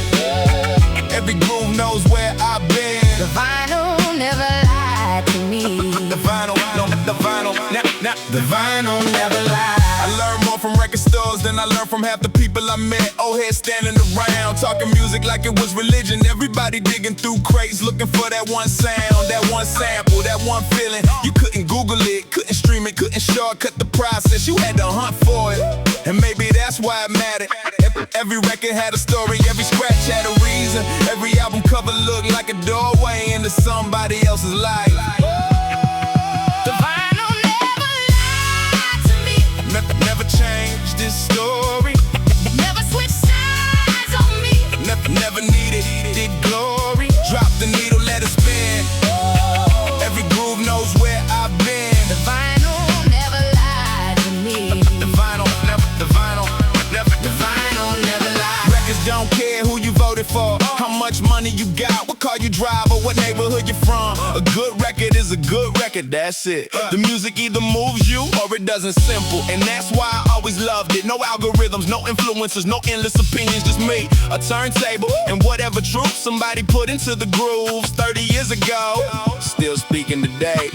A: Every groove knows where I've been.
C: The vinyl never lied to me.
A: The vinyl, the vinyl
C: never lied.
A: I learned more from record stores than I learned from half the people I met. Old heads standing around, talking music like it was religion. Everybody digging through crates, looking for that one sound, that one sample, that one feeling. You couldn't Google it, couldn't stream it, couldn't shortcut the process. You had to hunt for it, and maybe that's why it mattered. Every record had a story, every scratch had a reason. Every album cover looked like a doorway into into somebody else's life.
C: The vinyl never lied to me.
A: Never changed this story.
C: Never switched sides on me.
A: Never needed glory. Drop the needle, let it spin. Every groove knows where I've been.
C: The vinyl never lied to me.
A: The vinyl
C: never lied.
A: Records don't care who you voted for, how much money you got, what car you drive, or what neighborhood you're from. A good record is a good record, that's it. The music either moves you or it doesn't. Simple, and that's why I always loved it. No algorithms, no influencers, no endless opinions, just me, a turntable, and whatever truth somebody put into the grooves 30 years ago, still speaking today.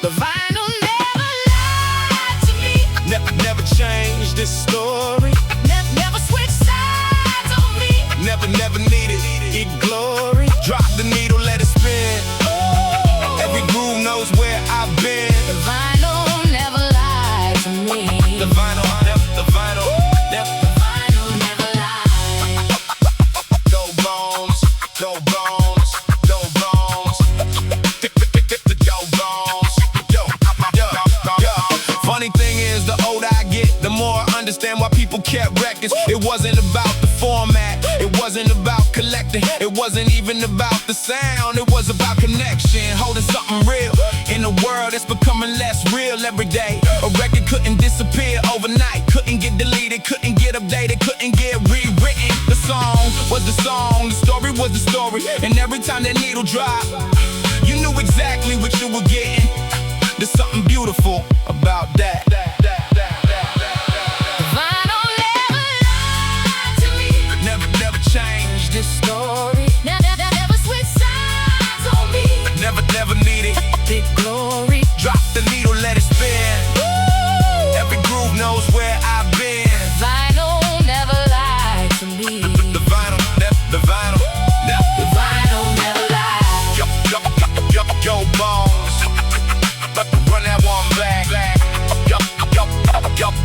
C: The vinyl never lied to me.
A: Never changed this story.
C: Never switched sides on me.
A: Never needed glory. Drop the needle, let it spin. Every groove knows where I've been.
C: The vinyl never lied to me.
A: The vinyl
C: never lied.
A: Go bones, go bones, go bones. Go bones, Funny thing is, the older I get, the more I understand why people kept records. It wasn't about the format, it wasn't about collecting, it wasn't even about the sound, it was about connection, holding something real in a world that's becoming less real every day. A record couldn't disappear overnight, couldn't get deleted, couldn't get updated, couldn't get rewritten. The song was the song, the story was the story, and every time that needle dropped, you knew exactly what you were getting. There's something beautiful about that.
C: The vinyl never lied to me.
A: Never changed this story.
C: Never switched sides on me.
A: Never needed
C: Big glory.
A: drop the needle, let it spin. Every groove knows where I've been.
C: The vinyl never lied to me.
A: The vinyl
C: The vinyl never lied.
A: Yo, bones, run that one back. Yo,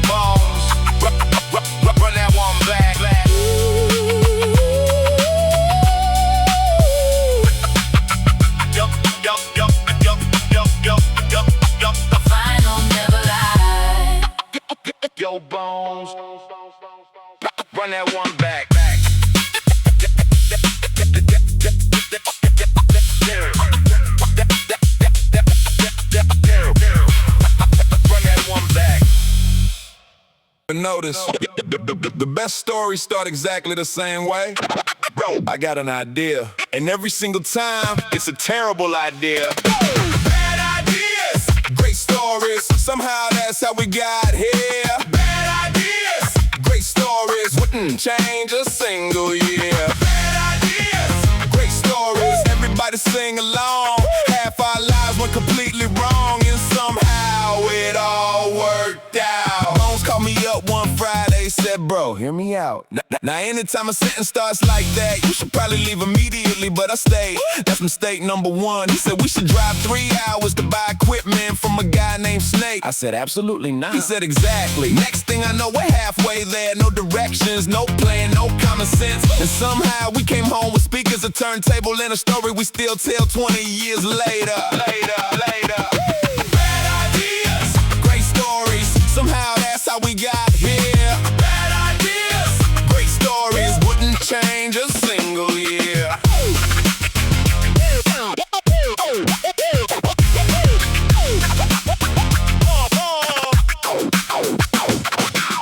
A: bones, run that one back.
C: The vinyl never lied.
A: Yo, bones, run that one back. Run that one back. Notice, the best stories start exactly the same way. Bro, I got an idea, and every single time, it's a terrible idea. Bad ideas, great stories, somehow that's how we got here. Bad ideas, great stories, wouldn't change a single year. Bad ideas, great stories, everybody sing along. Half our lives went completely wrong, and somehow it all worked out. Bones called me up one Friday, said, bro, hear me out. Now anytime a sentence starts like that, you should probably leave immediately, but I stayed. That's mistake number one. He said we should drive 3 hours to buy equipment from a guy named Snake. I said absolutely not. He said exactly. Next thing I know, we're halfway there. No directions, no plan, no common sense. And somehow we came home with speakers, a turntable, and a story we still tell 20 years later. Bad ideas, great stories, somehow that's how we got here. Bad ideas, great stories, wouldn't change a single year.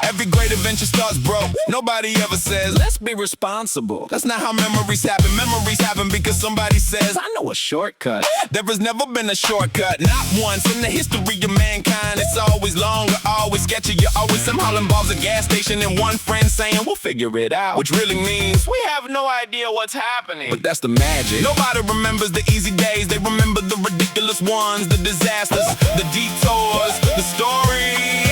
A: Every great adventure starts broke. Nobody ever says, let's be responsible. That's not how memories happen. Memories happen because somebody says, I know a shortcut. There has never been a shortcut, not once in the history of mankind. It's always long or always sketchy. You always somehow involves a gas station and one friend saying, we'll figure it out. Which really means, we have no idea what's happening. But that's the magic. Nobody remembers the easy days. They remember the ridiculous ones, the disasters, the detours, the stories.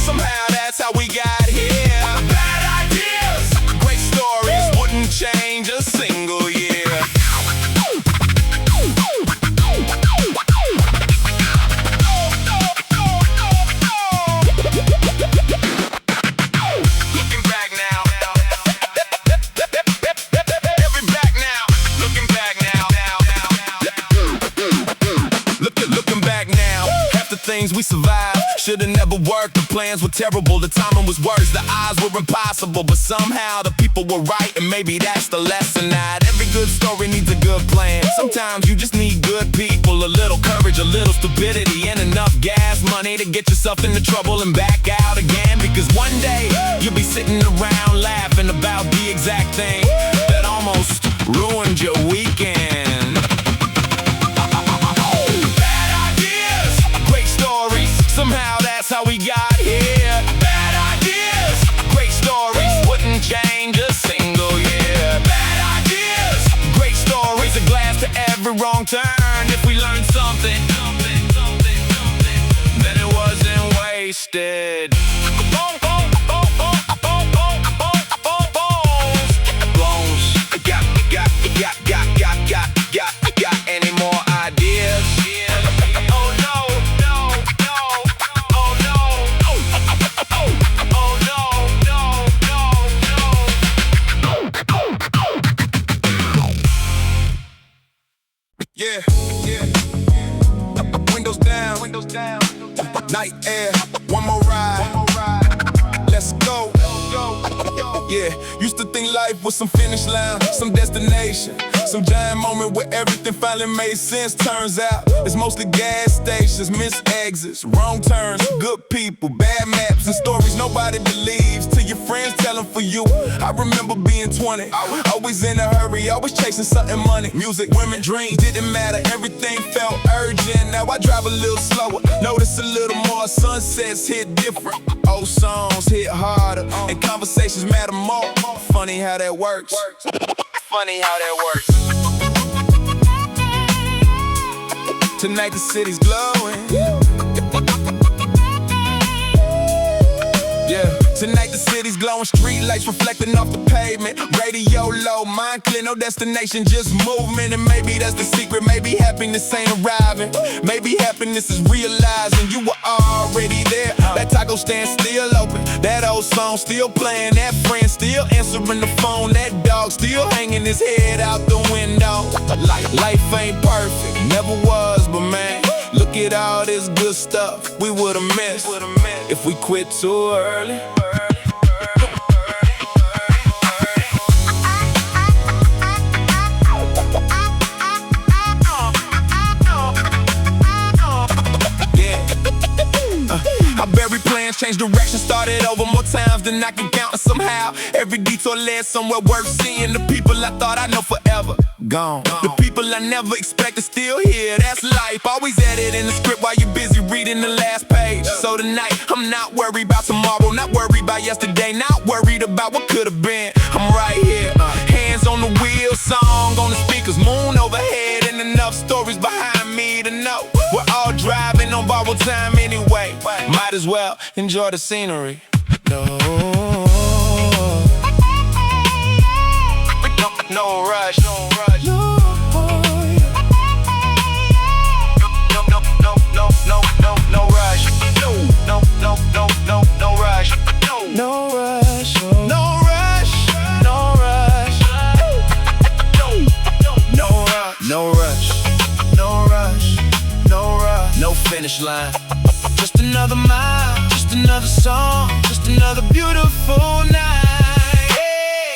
A: Somehow that's how we got here. Bad ideas, great stories, wouldn't change a single year. Looking back now, things we survived. Should've never worked, the plans were terrible, the timing was worse, the odds were impossible, but somehow the people were right, and maybe that's the lesson. Not every good story needs a good plan. Sometimes you just need good people, a little courage, a little stupidity, and enough gas money to get yourself into trouble and back out again. Because one day, you'll be sitting around laughing about the exact thing that almost ruined your weekend. Bad ideas, great stories, somehow that's how we got here. Bad ideas, great stories, wouldn't change a single year. Bad ideas, great stories, a glass to every wrong turn. If we learn something, then it wasn't wasted. Got any more ideas? Oh no, no, no, oh no, oh no, no, no, no. Yeah, yeah. Windows down, night air, one more ride. Let's go. Yeah, used to think life was some finish line, some destination, some giant moment where everything finally made sense. Turns out it's mostly gas stations, missed exits, wrong turns, good people, bad maps, and stories nobody believes till your friends tell them for you. I remember being 20, always in a hurry, always chasing something money. Music, women, dreams, didn't matter, everything felt urgent. Now I drive a little slower, notice a little more, sunsets hit different, old songs hit harder, and conversations matter more. Funny how that works. Funny how that works. Tonight the city's glowing. Yeah. Tonight the city's glowing, street lights reflecting off the pavement. Radio low, mind clear, no destination, just movement. And maybe that's the secret, maybe happiness ain't arriving. Maybe happiness is realizing you were already there. That taco stand still open, that old song still playing, that friend still answering the phone, that dog still hanging his head out the window. Life ain't perfect, never was, but man, look at all this good stuff we would've missed if we quit too early. I buried plans, changed direction, started over more times than I can count. And somehow, every detour led somewhere worth seeing. The people I thought I'd know forever, gone. The people I never expected still here, that's life. Always editing the script while you're busy reading the last page. So tonight, I'm not worried about tomorrow, not worried about yesterday, not worried about what could've been. I'm right here, hands on the wheel, song on the speakers, moon overhead, and enough stories behind me to know we're all driving on borrowed time anyway. Might as well enjoy the scenery. No rush, no rush. No rush. No rush. No rush. No rush. No rush. No rush. No rush. No rush. No finish line. Just another mile, just another song, just another beautiful night. Yeah.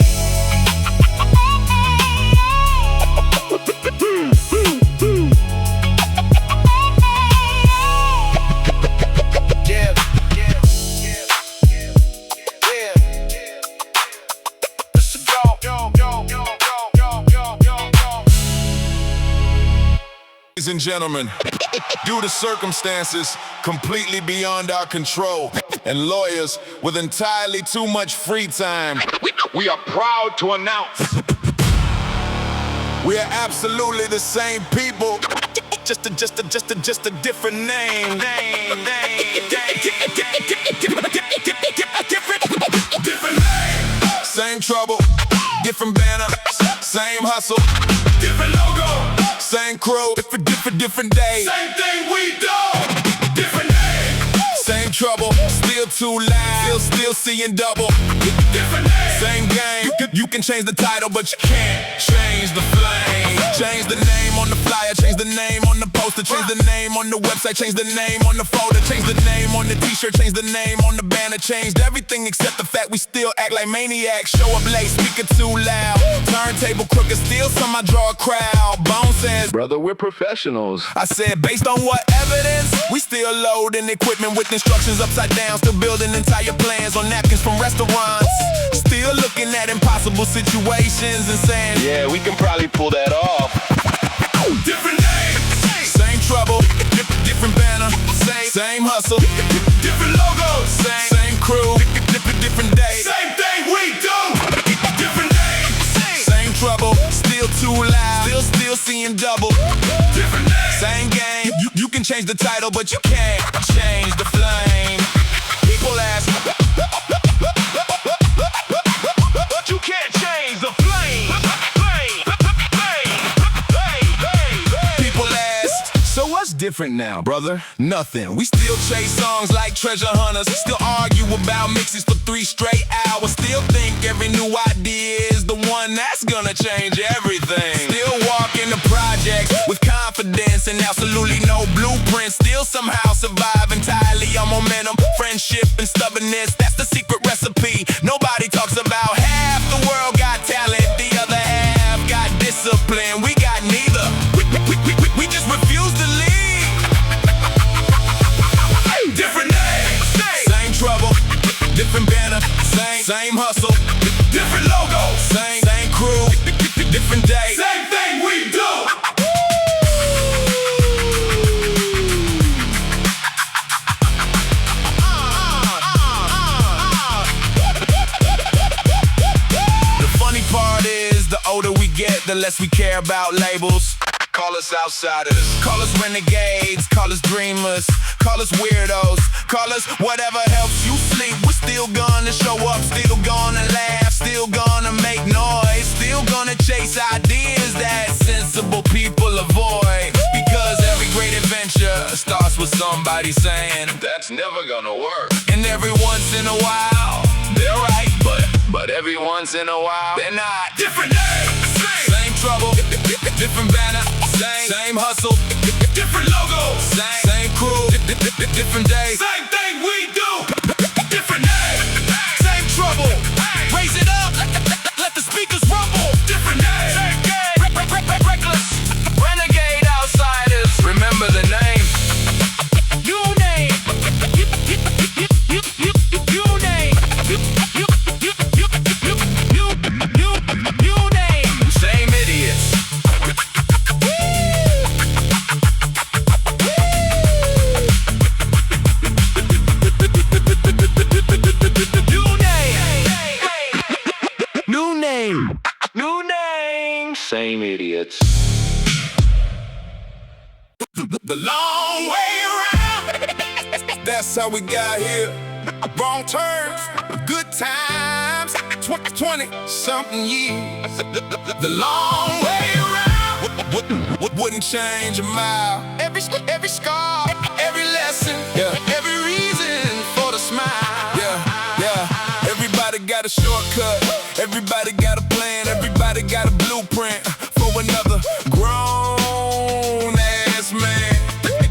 A: Let's go. Ladies and gentlemen, due to circumstances completely beyond our control and lawyers with entirely too much free time, we are proud to announce we are absolutely the same people, just a different name. Different name. Same trouble, different banner, same hustle, different logo. Same crew, different day. Same thing we do, different name. Same trouble, still too loud, still seeing double. Different name. Same game, you can change the title, but you can't change the flame. Change the name on the flyer, change the name on the poster, change the name on the website, change the name on the folder, change the name on the t-shirt, change the name on the banner, changed everything except the fact we still act like maniacs. Show up late, speaker too loud, turntable crooked, still some I draw a crowd. Bone says, brother, we're professionals. I said, based on what evidence? We still loading equipment with instructions upside down, still building entire plans on napkins from restaurants, still looking at impossible situations and saying, yeah, we can probably pull that off. Different name, same trouble, different banner, same hustle, different logos, same crew, different day, same thing we do. Different name, same trouble, still too loud, still seeing double. Different name, same game. You can change the title, but you can't change the flame. People ask, but you can't change the flame. People ask, so what's different now, brother? Nothing. We still chase songs like treasure hunters, still argue about mixes for 3 straight hours, still think every new idea is the one that's gonna change everything. Still walk in the projects with confidence and absolutely no blueprint, still somehow survive entirely on momentum, friendship, and stubbornness. That's the secret recipe. Nobody talks about half the world got talent, the other half got discipline. We got neither. We just refuse to leave. Different name, same trouble, different banner, same hustle, different logo, same crew, different day, same thing we do. The funny part is, the older we get, the less we care about labels. Call us outsiders, call us renegades, call us dreamers, call us weirdos, call us whatever helps you sleep. We're still gonna show up, still gonna laugh, still gonna make noise, still gonna chase ideas that sensible people avoid. Because every great adventure starts with somebody saying, that's never gonna work. And every once in a while, they're right, but every once in a while, they're not. Different names, same trouble, different banner, same hustle, different logo, same crew, different day, same thing we do. Different name, same trouble, raise it up, let the speakers rumble. Different name, same game, Reckless Renegade Outsiderz. Remember the name, new name, new name, new name, same idiots. New name, same idiots. The long way around. That's how we got here. Wrong turns, good times. 20-something years. The long way around. Wouldn't change a mile. Every scar, every lesson, every reason for the smile. Yeah. Everybody got a shortcut. Everybody got a plan, everybody got a blueprint for another grown-ass man.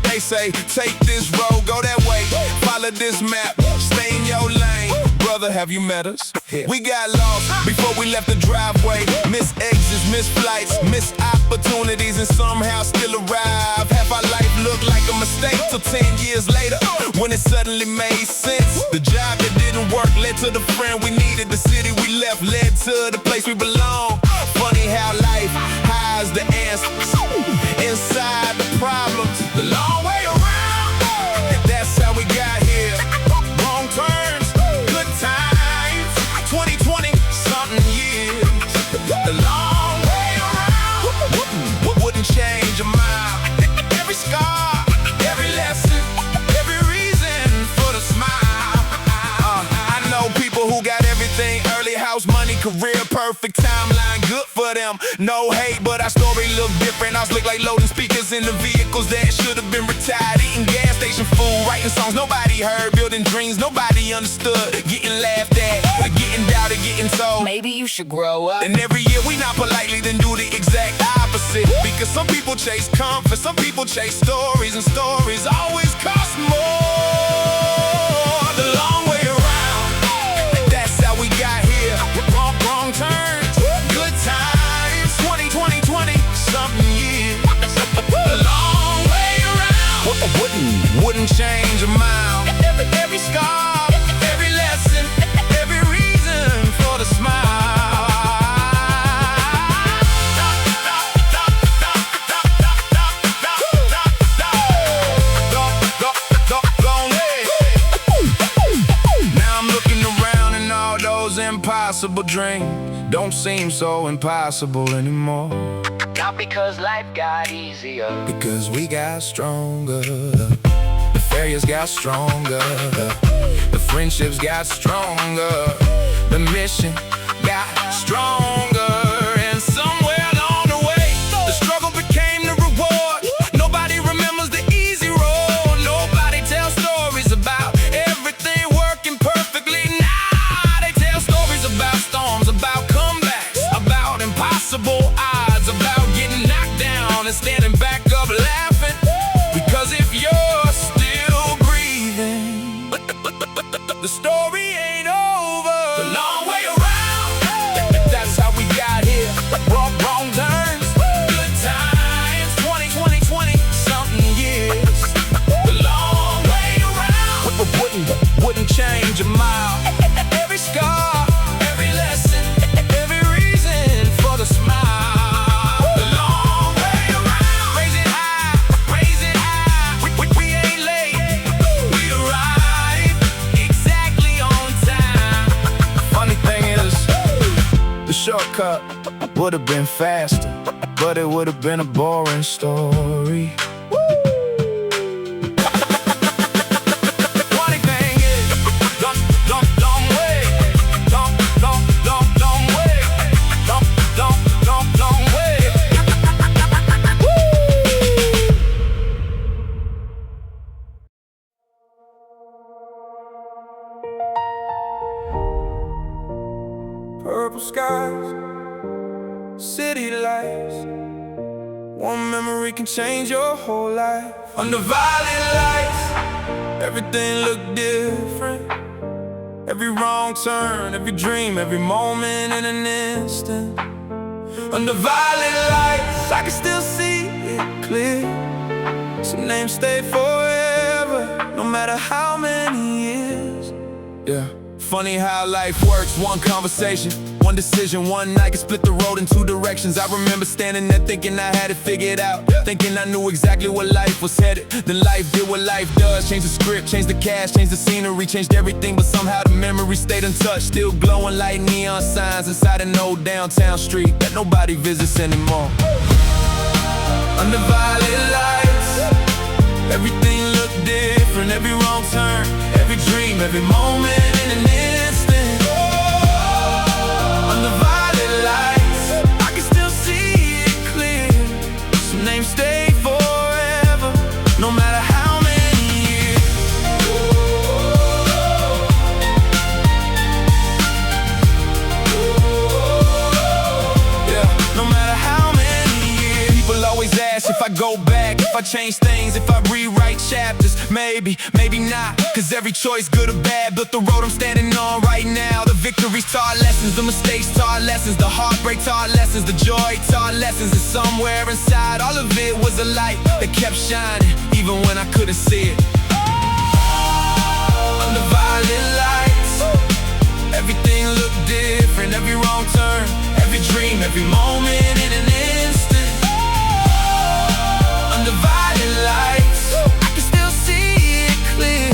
A: They say, take this road, go that way, follow this map, stay in your lane. Brother, have you met us? We got lost before we left the driveway. Missed exits, missed flights, missed opportunities, and somehow still arrive. Half our life looked like a mistake till 10 years later, when it suddenly made sense. The job that didn't work led to the friend we needed. The city we left led to the place we belong. Funny how life hides the answers inside the problems. The long way around, that's how we got here. Wrong turns, good times, 20-something years. The long way around, wouldn't change a mile. Every scar, every lesson, every reason for the smile. I know people who got everything, early house, money, career, perfect timeline, good for them. No hate, but our story look different. Ours look like loading speakers in the vehicles that should have been retired. Eating gas station food, writing songs nobody heard, building dreams nobody understood, getting laughed at, getting doubted, getting told.
D: Maybe you should
B: should grow up.
A: And every year we not politely, then do the exact opposite. Because some people chase comfort, some people chase stories, and stories always cost more. The long way around, that's how we got here. Wrong turns, good times, 20, something years. The long way around, wouldn't change a mile. Every scar, every lesson, every reason for the smile. Now I'm looking around and all those impossible dreams don't seem so impossible anymore.
B: Not because life got easier,
A: Because we got stronger. The failures got stronger. The friendships got stronger. The mission got stronger. And somewhere along the way, the struggle became the reward. Nobody remembers the easy road. Nobody tells stories about everything working perfectly. Nah, they tell stories about storms, about comebacks, about impossible odds, about getting knocked down and standing back up laughing. Because if you're still breathing, the story ain't over. The long way around, that's how we got here. Wrong turns, good times, 20, something years. The long way around, wouldn't change a mile. Every scar, every lesson, every reason for the smile. The long way around, raise it high. We ain't late, we arrive exactly on time. Funny thing is, the shortcut would have been faster, but it would have been a boring story. Funny thing is, long way, long way, long way. Purple skies, city lights. One memory can change your whole life. Under violet lights, everything look different. Every wrong turn, every dream, every moment in an instant. Under violet lights, I can still see it clear. Some names stay forever, no matter how many years. Yeah. Funny how life works, one conversation, one decision, one night can split the road in two directions. I remember standing there thinking I had it figured out, thinking I knew exactly where life was headed. Then life did what life does, changed the script, changed the cast, changed the scenery, changed everything, but somehow the memory stayed untouched. Still glowing like neon signs inside an old downtown street that nobody visits anymore. Under violet lights, everything looked different. Every wrong turn, every dream, every moment in an instant. Under violet lights, I can still see it clear. Some names stay forever, no matter how many years. Yeah, no matter how many years. People always ask if I go back, if I change things, if I rewrite chapters. Maybe not, cause every choice, good or bad, built the road I'm standing on right now. The victories taught lessons, the mistakes taught lessons, the heartbreak taught lessons, the joy taught lessons. And somewhere inside, all of it was a light that kept shining, even when I couldn't see it. Under violet lights, everything looked different. Every wrong turn, every dream, every moment in an instant. Under violet lights, I can still see it clear.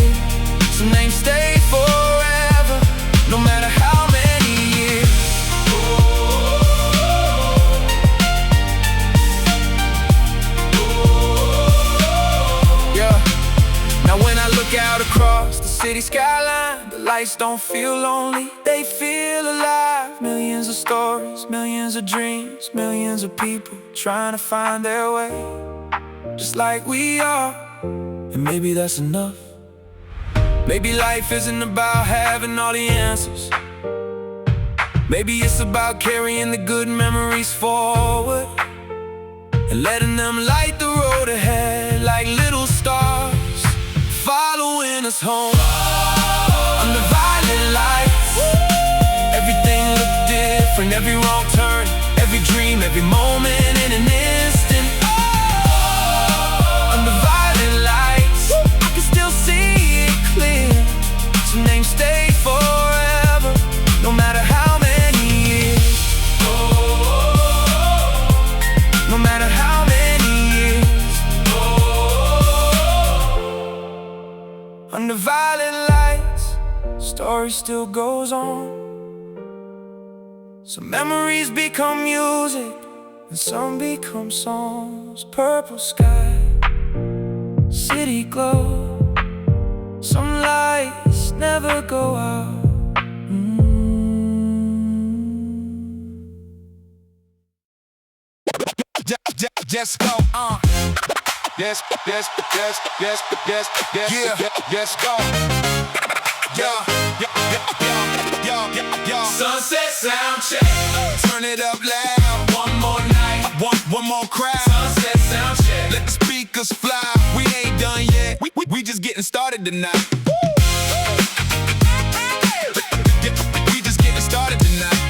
A: Some names stay forever, no matter how many years. Yeah. Now when I look out across the city skyline, the lights don't feel lonely, they feel alive. Millions of stories, millions of dreams, millions of people trying to find their way, just like we are. And maybe that's enough. Maybe life isn't about having all the answers.
B: Maybe it's about carrying the good memories forward and letting them light the road ahead like little stars, following us home under violet lights. Everything looked different, every wrong turn, every dream, every moment in an instant. Under violet lights, I can still see it clear. Some names stay forever, no matter how many years. No matter how many years. Under violet lights, story still goes on. Some memories become music, and some become songs. Purple sky, city glow. Some lights never go out.
A: Just go, Yes, yes, yes, yes, yes, yes, yeah, yes, go. Yeah.
B: Sunset sound check.
A: Turn it up loud.
B: One more night.
A: One more crowd.
B: Sunset sound check.
A: Let the speakers fly. We ain't done yet. We just getting started tonight. We just getting started tonight.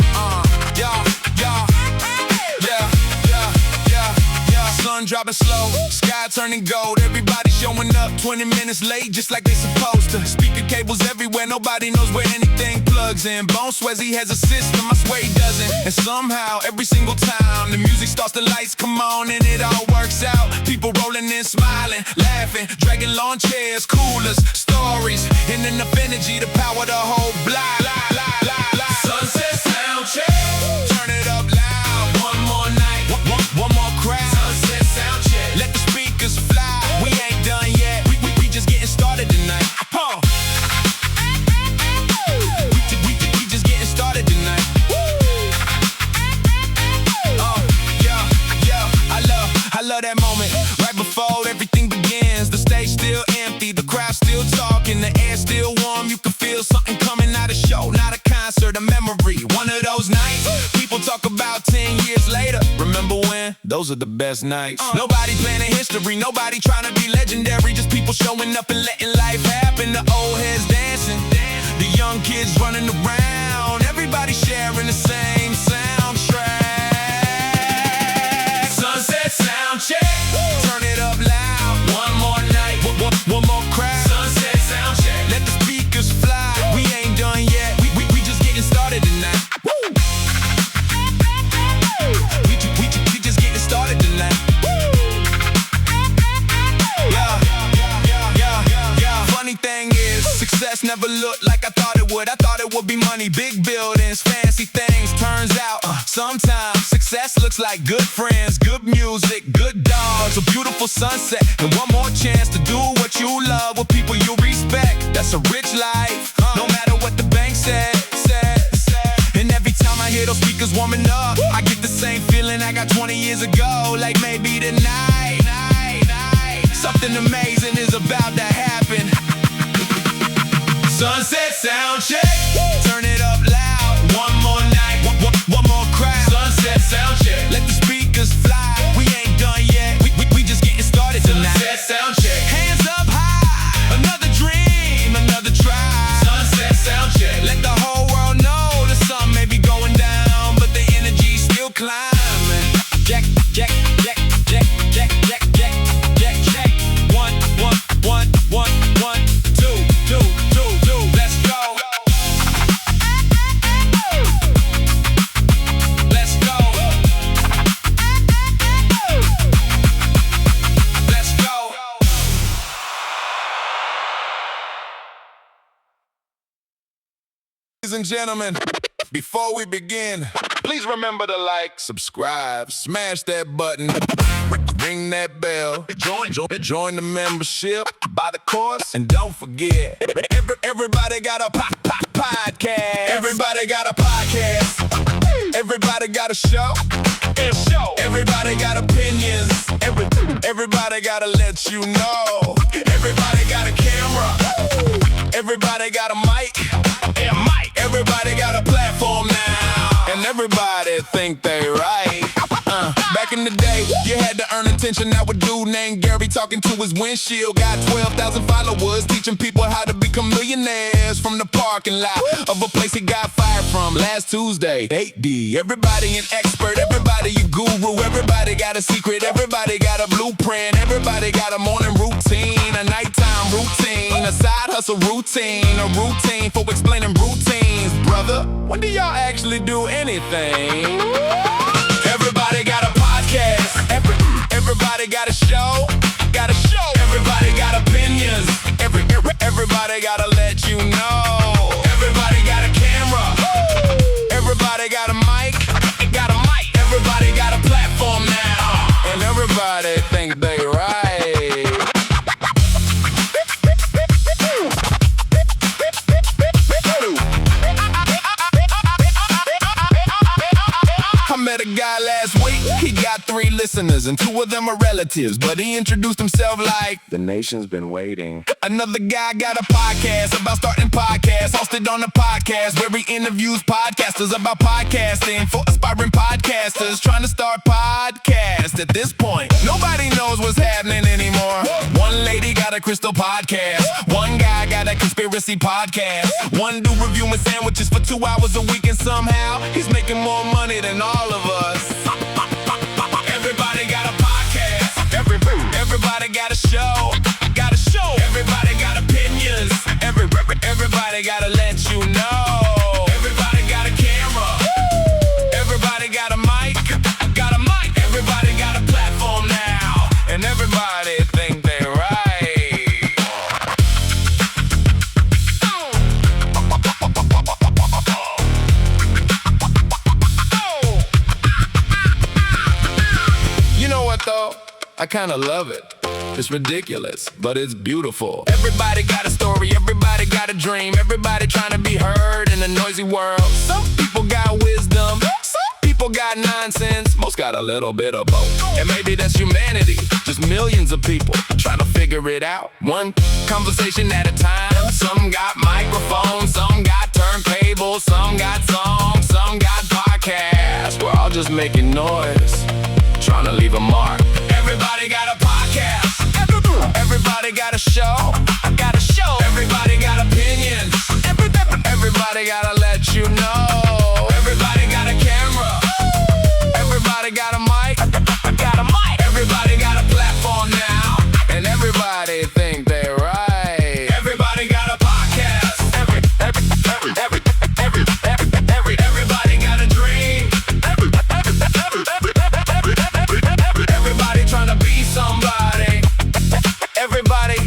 A: Sun dropping slow, sky turning gold. Everybody showing up 20 minutes late, just like they supposed to. Speaker cables everywhere, nobody knows where anything plugs in. Bone Swezzy has a system, I swear he doesn't. And somehow, every single time the music starts, the lights come on and it all works out. People rolling in, smiling, laughing, dragging lawn chairs, coolers, stories, and enough energy to power the whole block.
B: Sunset sound check.
A: Turn it up loud.
B: One more night.
A: One more crowd.
B: Sunset sound check.
A: Let the speakers fly. We ain't done yet. We just getting started tonight. We just getting started tonight. I love that moment right before everything begins. The stage still empty, the crowd still talking, the air still warm. You can feel something coming out of show, not a concert, a memory. One of those nights people talk about 10 years later. Remember when? Those are the best nights. Nobody planning history, nobody trying to be legendary. Just people showing up and letting life happen. The old heads dancing, the young kids running around. Everybody sharing the same soundtrack.
B: Sunset sound check.
A: Turn it up loud.
B: One more night.
A: One more crowd.
B: Sunset sound check.
A: Let the speakers fly. We ain't done yet. We just getting started tonight. We just getting started tonight. Yeah. Funny thing is, success never looked like I thought it would. I thought it would be money, big buildings, fancy things. Turns out, sometimes success looks like good friends, good music, good dogs, a beautiful sunset, and one more chance to do what you love with people you respect. That's a rich life, no matter what the bank said. And every time I hear those speakers warming up, I get the same feeling I got 20 years ago. Like maybe tonight, something amazing is about to happen.
B: Sunset sound check.
A: Turn it up loud.
B: One more night.
A: One more crowd.
B: Sunset sound check.
A: Let the speakers fly. We ain't done yet. We just getting started tonight.
B: Sunset sound check.
A: Hands up high. Another dream, another try.
B: Sunset sound check.
A: Let the whole world know the sun may be going down, but the energy's still climbing. Jack. One, two. Let's go. Let's go. Let's go. Ladies and gentlemen, before we begin, please remember to like, subscribe, smash that button, ring that bell, join the membership, buy the course, and don't forget, everybody got a podcast. Everybody got a podcast. Everybody got a show. Everybody got opinions. Everybody gotta let you know. Everybody got a camera. Everybody got a mic. Everybody got a platform now. think they right. Back in the day, you had to earn attention. Now a dude named Gary talking to his windshield. Got 12,000 followers, teaching people how to become millionaires from the parking lot of a place he got fired from last Tuesday. 8D, everybody an expert, everybody a guru, everybody got a secret, everybody got a blueprint, everybody got a morning routine, a nighttime routine, a side hustle routine, a routine for explaining routines. Brother, when do y'all actually do anything? Everybody got a podcast. Everybody got a show. Everybody got opinions. Everybody gotta let you know. Everybody got a camera. Everybody got a mic. Everybody got a platform now. And everybody think they right. I met a guy last week, he got 3 listeners and 2 of them are relatives, but he introduced himself like, the nation's been waiting. Another guy got a podcast about starting podcasts, hosted on a podcast where he interviews podcasters about podcasting for aspiring podcasters trying to start podcasts. At this point, nobody knows what's happening anymore. One lady got a crystal podcast, one guy got a conspiracy podcast, one dude reviewing sandwiches for 2 hours a week, and somehow he's making more money than all of us. Everybody got a podcast. Everybody got a show. Everybody got opinions. Everybody gotta let you know. Everybody got a camera. Everybody got a mic. Everybody got a platform now. And everybody think they right. You know what though? I kinda love it. It's ridiculous, but it's beautiful. Everybody got a story, everybody got a dream, everybody trying to be heard in a noisy world. Some people got wisdom, some people got nonsense, most got a little bit of both. And maybe that's humanity, just millions of people trying to figure it out, one conversation at a time. Some got microphones, some got turntables, some got songs, some got podcasts. We're all just making noise, trying to leave a mark. Everybody got a podcast. Everybody got a show. Everybody got opinions. Everybody gotta let you know. Everybody got a camera. Everybody got a mic. Everybody got a platform now. And everybody think they're right. Everybody got a podcast. Everybody got a dream. Everybody trying to be somebody. Everybody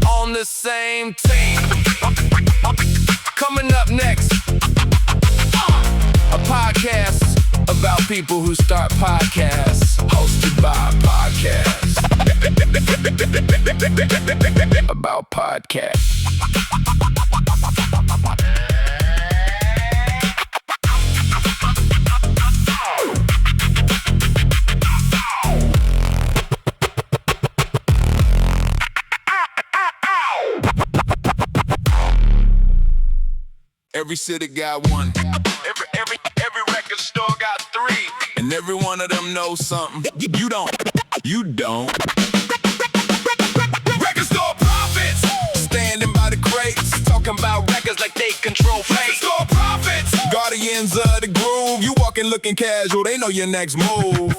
A: on the same team. Coming up next, a podcast about people who start podcasts, hosted by podcasts. About podcasts. Every city got one. Every record store got 3. And every one of them knows something. You don't. Record store prophets, standing by the crates, talking about records like they control fate. Record store prophets, guardians of the groove. You walking looking casual, they know your next move.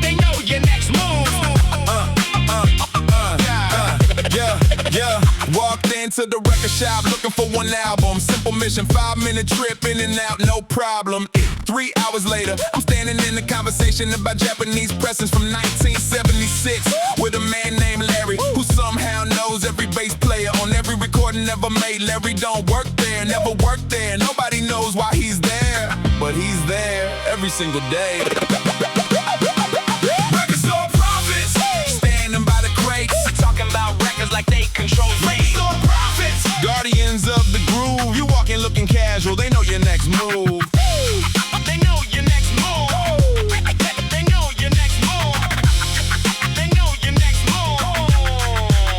A: They know your next move. Yeah. Walked into the record shop looking for one album. Simple mission, 5-minute trip in and out, no problem. 3 hours later, I'm standing in a conversation about Japanese pressings from 1976 with a man named Larry, who somehow knows every bass player on every recording ever made. Larry don't work there, never worked there. Nobody knows why he's there, but he's there every single day. Record store prophets, standing by the crates, talking about records like they control fate. Guardians of the groove, you walking looking casual, they know your next move. They know your next move. They know your next move. They know your next move.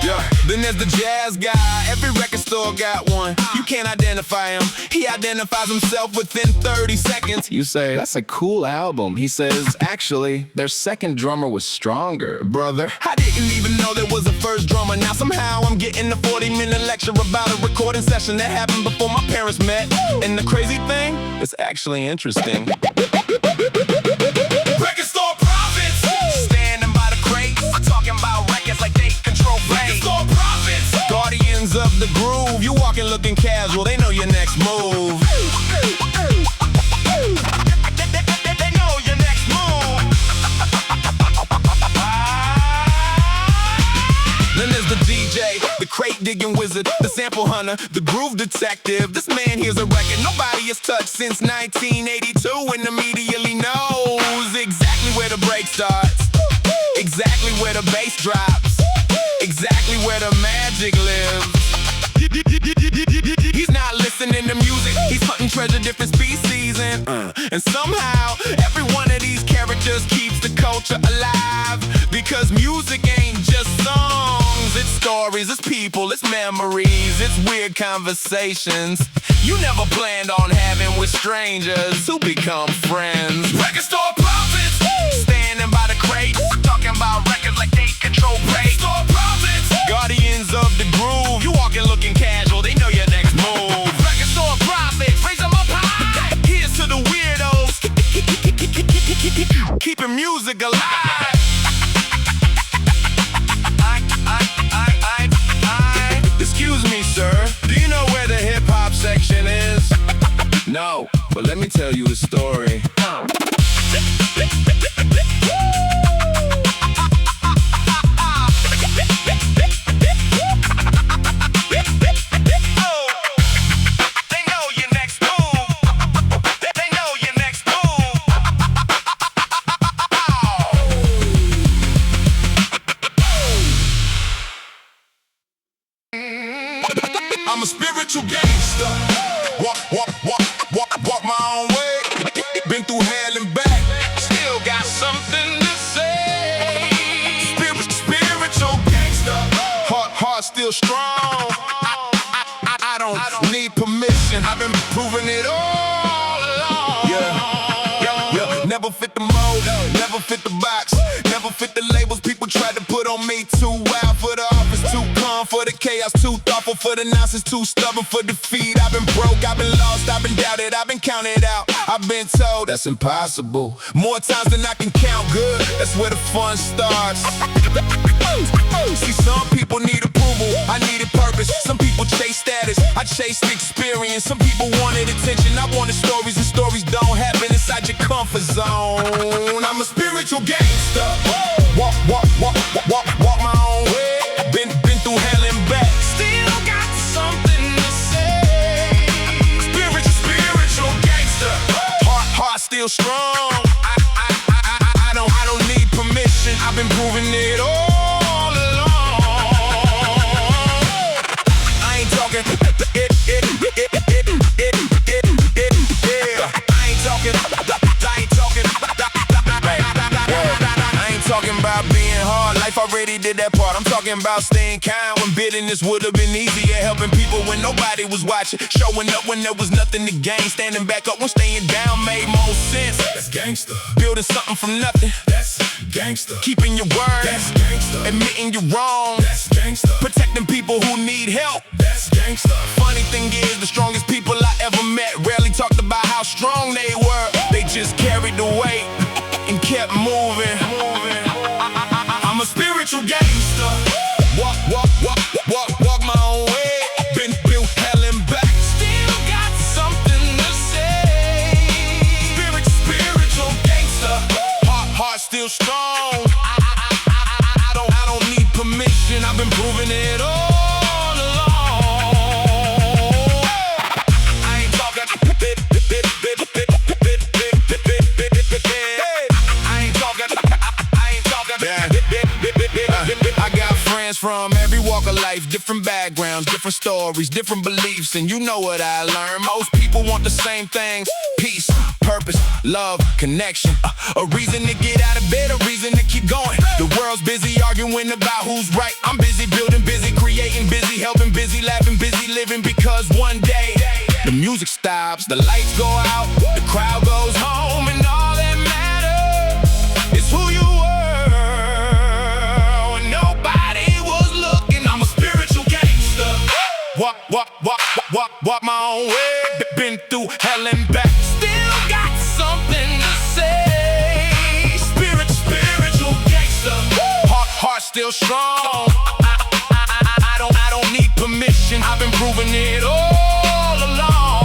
A: Yeah, then there's the jazz guy, every record store got one. You You can't identify him. He identifies himself within 30 seconds.
D: You say, that's a cool album. He says, actually, their second drummer was stronger, brother.
A: I didn't even know there was a first drummer. Now somehow I'm getting a 40-minute lecture about a recording session that happened before my parents met. And the crazy thing, it's actually interesting. Record store profits, standing by the crate, talking about records like they control fate. Record store profits, guardians of the groove. You walking looking casual, they know your next move. They know your next move. Then there's the DJ, the crate digging wizard, the sample hunter, the groove detective. This man here's a record nobody has touched since 1982 and immediately knows exactly where the break starts, exactly where the bass drops, exactly where the magic lives. He's not listening to music, he's hunting treasure different species and somehow every one of these characters keeps the culture alive. Because music ain't just songs, it's stories, it's people, it's memories, it's weird conversations you never planned on having with strangers who become friends. Record store profits, standing by the crate, talking about records like they control fate. Record store profits, guardians of the groove. You walking looking casual, they know your next move. Record store profits, raise them up high. Here's to the weirdos, keeping music alive. Excuse me, sir, do you know where the hip-hop section is? No, but let me tell you a story. They know your next move. They know your next move. I'm a spiritual gangster. Walk my own way. Been through hell and back. Still got something to say. Spiritual gangster. Heart still strong. I don't need permission. I've been proving it all along. Yeah. Never fit the mold. Never fit the box. Never fit the labels people tried to put on me. Too wild for the office. Too calm for the chaos. Too thoughtful for the nonsense. Too stubborn for defeat. I've been broke. I've been lost. I've been doubted. I've been counted out. I've been told that's impossible. More times than I can count. Good. That's where the fun starts. See, some people need approval. I needed purpose. Some people chase status. I chased experience. Some people wanted attention. I wanted stories, and stories don't happen inside your comfort zone. I'm a spiritual gangster. Walk my own way. Been through hell and back. Still got something to say. Spiritual gangster. Heart still strong. I don't need permission. I've been proving it all along. I ain't talking. I ain't talking about being hard. Life already did that part. I'm talking about staying kind when bitterness would have been easier. Helping people when nobody was watching. Showing up when there was nothing to gain. Standing back up when staying down made more sense.
E: That's gangster.
A: Building something from nothing.
E: That's gangster.
A: Keeping your word.
E: That's gangster.
A: Admitting you're wrong.
E: That's gangster.
A: Protecting people who need help.
E: That's gangster.
A: Funny thing is, the strongest people I ever met rarely talked about how strong they were. They just carried the weight and kept moving. I'm a spiritual gangster. Walk my own way. Been through hell and back. Still got something to say. Spiritual gangster. Heart still strong. I don't need permission. I've been proving it all along. I ain't talking. I got friends from every walk of life, different backgrounds, different stories, different beliefs, and you know what I learned. Most people want the same things: peace, purpose, love, connection. A reason to get out of bed, a reason to keep going. The world's busy arguing about who's right. I'm busy building, busy creating. creating, busy helping, busy laughing, busy living. Because one day the music stops, the lights go out, the crowd goes home, and all that matters is who you were when nobody was looking. I'm a spiritual gangster. Walk my own way. Been through hell and back, still got something to say. Spiritual gangster. Heart still strong. I don't need permission. I've been proving it all along.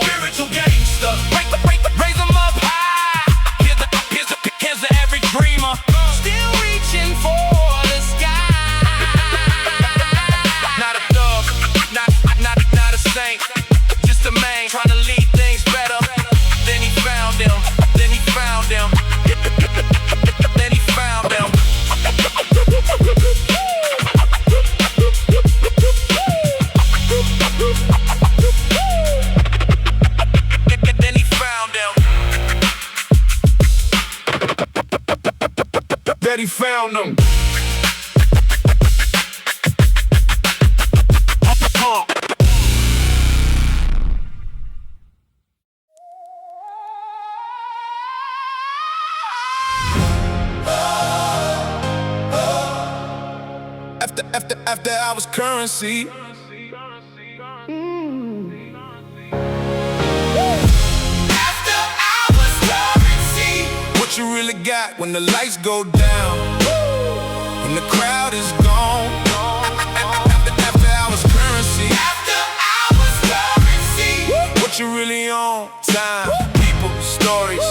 A: Spiritual gangster. Raise them up high. Here's to every dreamer. Still reaching for the sky. Not a thug, not a saint. Just a man trying to lead things better. Then he found them. Then he found them. Then he found them. Then he found them. Then he found them. After I was currency. After I was currency. What you really got when the lights go down, when the crowd is gone? After I was currency. After I was currency. What you really on? Time, people, stories,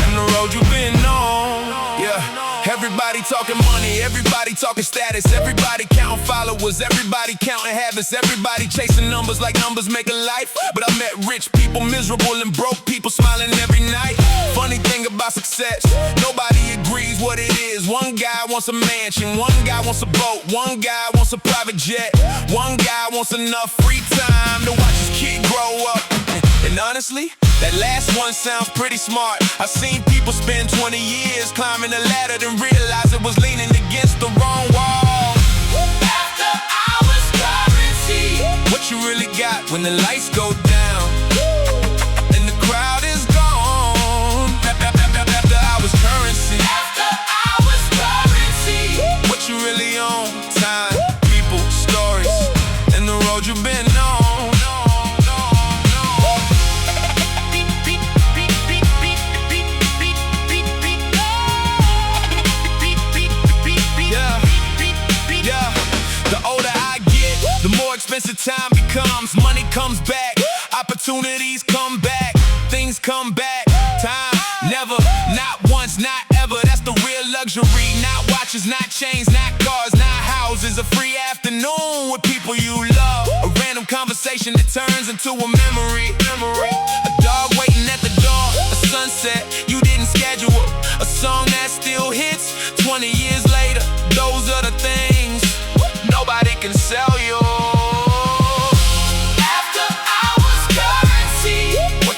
A: and the road you've been on. Yeah. Everybody talking money, everybody talking status, everybody counting followers, everybody counting habits, everybody chasing numbers like numbers make a life. But I met rich people, miserable and broke people smiling every night. Funny thing about success, nobody agrees what it is. One guy wants a mansion, one guy wants a boat, one guy wants a private jet, one guy wants enough free time to watch his kid grow up. And honestly, that last one sounds pretty smart. I've seen people spend 20 years climbing the ladder, then realize it was leaning against the wrong wall. After hours currency. What you really got when the lights go down and the crowd is gone? After hours currency. After hours currency. What you really on? Time, people, stories, and the road you've been on. Expensive time becomes, money comes back, opportunities come back, things come back. Time, never, not once, not ever. That's the real luxury. Not watches, not chains, not cars, not houses. A free afternoon with people you love. A random conversation that turns into a memory. A dog waiting at the door, a sunset you didn't schedule, a song that still hits 20 years later. Those are the things nobody can sell you.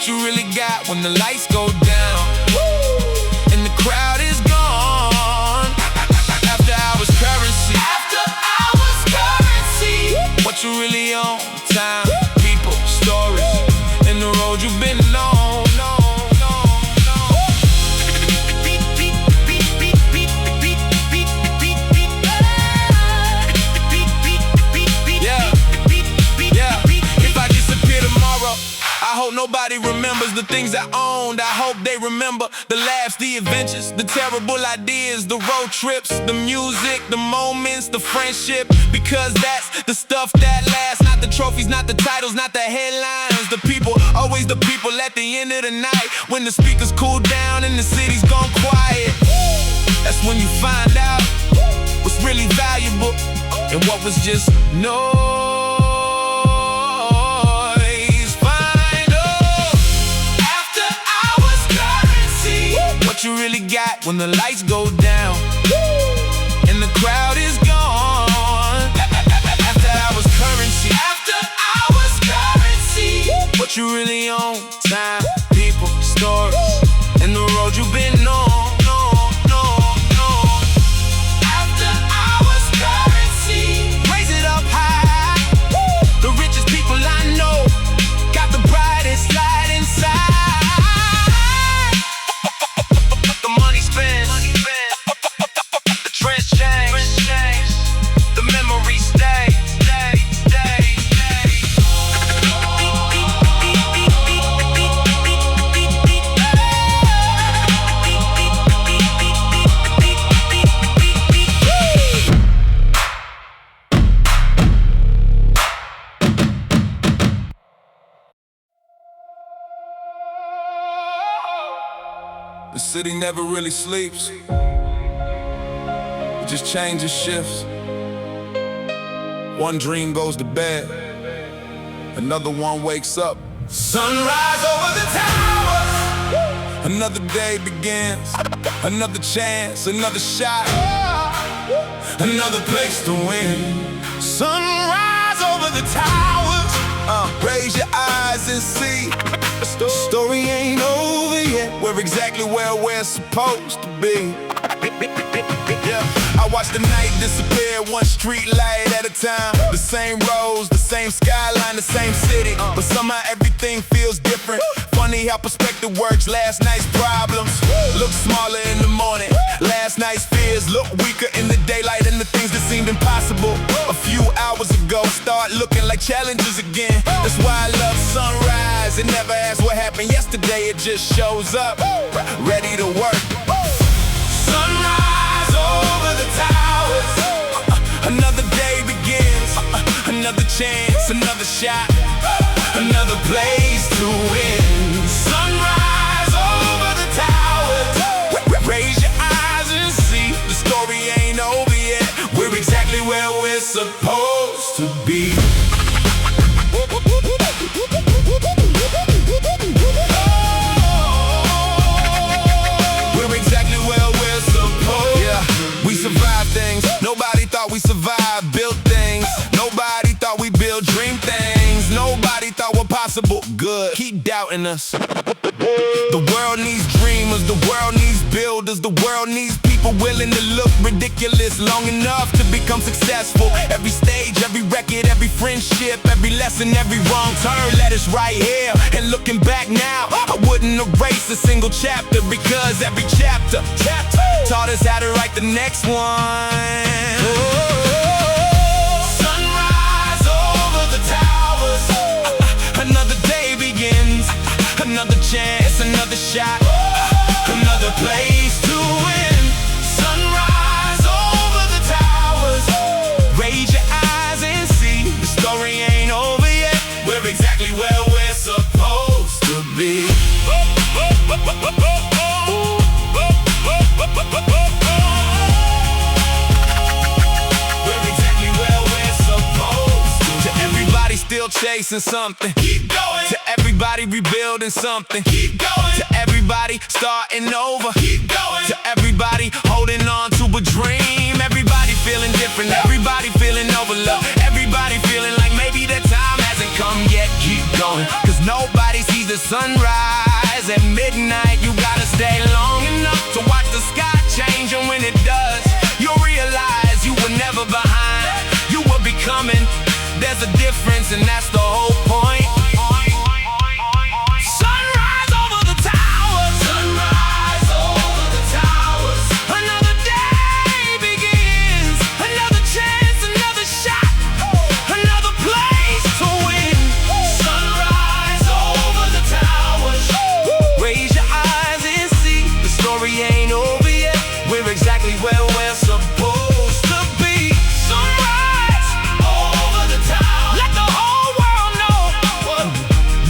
A: You really got when the lights go down and the crowd is gone. After hours currency. After hours currency. What you really on? Time, people, stories, and the road you've been on. I hope nobody remembers the things I owned. I hope they remember the laughs, the adventures, the terrible ideas, the road trips, the music, the moments, the friendship. Because that's the stuff that lasts. Not the trophies, not the titles, not the headlines. The people, always the people at the end of the night. When the speakers cool down and the city's gone quiet, that's when you find out what's really valuable and what was just noise. What you really got when the lights go down and the crowd is gone? After hours currency. After hours currency. What you really on? Time, people, stories, and the road you've been on. After hours currency. city never really sleeps. It just changes shifts. One dream goes to bed, another one wakes up. Sunrise over the towers. Another day begins, another chance, another shot, another place to win. Sunrise over the towers. Raise your eyes and see. The story ain't over yet. We're exactly where we're supposed to be. Yeah. I watch the night disappear, one street light at a time. The same roads, the same skyline, the same city, but somehow everything feels different. Funny how perspective works. Last night's problems look smaller in the morning. Last night's fears look weaker in the daylight, and the things that seemed impossible a few hours ago start looking like challenges again. That's why I love sunrise. It never asks what happened yesterday, it just shows up, ready to work. Sunrise over the towers. Another day begins, another chance, another shot, another place to win. Sunrise over the towers. Raise your eyes and see. The story ain't over yet. We're exactly where we're supposed to be. We're exactly where we're supposed. Yeah, we survived things nobody thought we survived. Built things nobody thought we built. Dream things nobody thought were possible. Good, keep doubting us. The world needs dreamers, the world needs builders, the world needs people willing to look ridiculous long enough to become successful. Every stage, every record, every friendship, every lesson, every wrong turn led us right here. And looking back now, I wouldn't erase a single chapter, because every chapter taught us how to write the next one. Sunrise over the towers. Another day begins, another chance, another shot, another place to win. Sunrise over the towers. Raise your eyes and see. The story ain't over yet. We're exactly where we're supposed to be. We're exactly where we're supposed to. To everybody still chasing something, keep going. To everybody rebuilding something, keep going. To everybody starting over, keep going. To everybody holding on to a dream. Everybody feeling different, everybody feeling overlooked, everybody feeling like maybe their time hasn't come yet. Keep going, cause nobody sees the sunrise at midnight. You gotta stay long enough to watch the sky change, and when it does, you'll realize you were never behind, you were becoming. There's a difference, and that's the whole point. Sunrise over the towers. Sunrise over the towers. Another day begins, another chance, another shot, another place to win. Sunrise over the towers. Raise your eyes and see. The story ain't over yet. We're exactly where we're supposed to be. Sunrise over the towers. Let the whole world know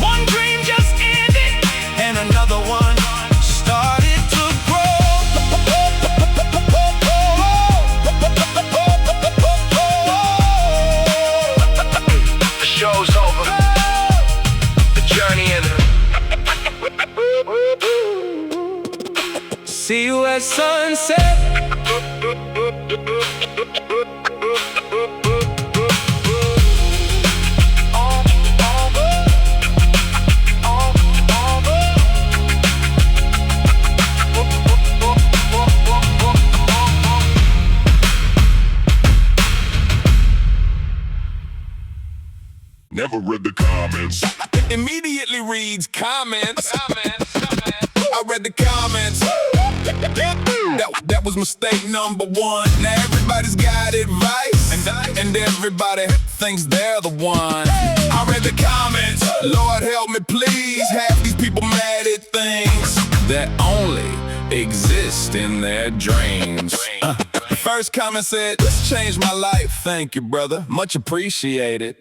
A: one dream just ended and another one started to grow. The show's over. The journey ended. See you at sunset.
E: Never read the comments.
A: Immediately reads comments. I read the comments. That was mistake number one. Now everybody's got advice, and everybody thinks they're the one. I read the comments. Lord help me please. Half these people mad at things that only exist in their dreams. First comment said, "This changed my life." Thank you, brother, much appreciated.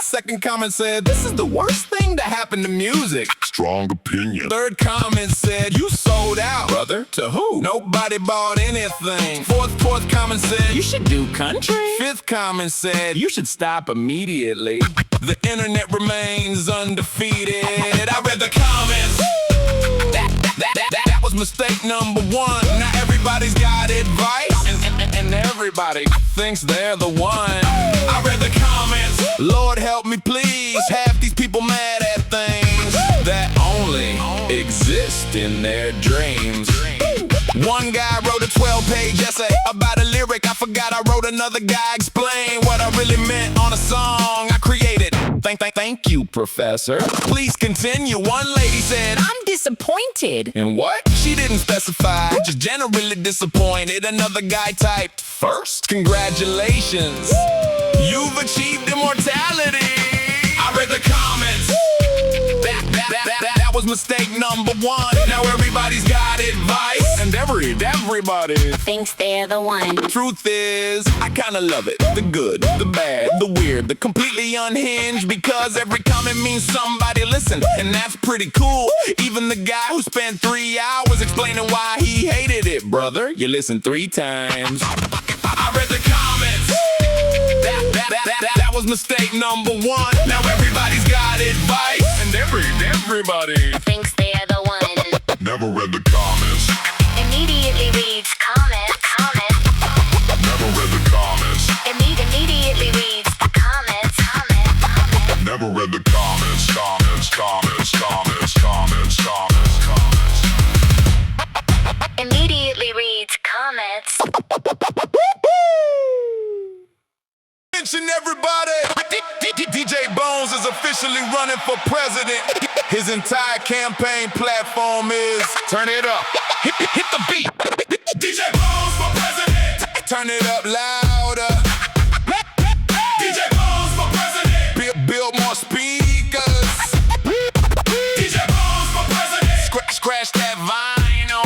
A: Second Second comment said, this is the worst thing to happen to music.
E: Strong opinion.
A: Third comment said, you sold out, brother. To who? Nobody bought anything. Fourth comment said, you should do country. Fifth comment said, you should stop immediately. The internet remains undefeated. I read the comments. That was mistake number one. Now everybody's got advice, and everybody thinks they're the one. I read the comments. Lord help me please. Half these people mad at things that only exist in their dreams. One guy wrote a 12-page essay about a lyric I forgot I wrote. Another guy explained what I really meant on a song I created. Thank you, professor. Please continue. One lady said,
F: I'm disappointed.
A: and what? She didn't specify, just generally disappointed. Another guy typed, first, congratulations. You've achieved immortality. I read the comments. That was mistake number one. Now everybody's got advice, and everybody
F: Thinks they're the one.
A: truth is, I kinda love it. The good, the bad, the weird, the completely unhinged. Because every comment means somebody listened, and that's pretty cool. Even the guy who spent 3 hours explaining why he hated it. Brother, you listened 3 times. I read the comments. That was mistake number one. Now everybody's got advice, and everybody
F: Thinks they're the one.
E: Never read the comments.
F: Immediately reads comment.
E: Never read the comments.
F: Immediately reads comment.
E: Never read the comments.
F: Immediately reads comments.
A: Attention everybody! DJ Bones is officially running for president. His entire campaign platform is turn it up, hit the beat. DJ Bones for president. Turn it up louder. DJ Bones for president. Build more speakers. DJ Bones for president. Scratch that vinyl.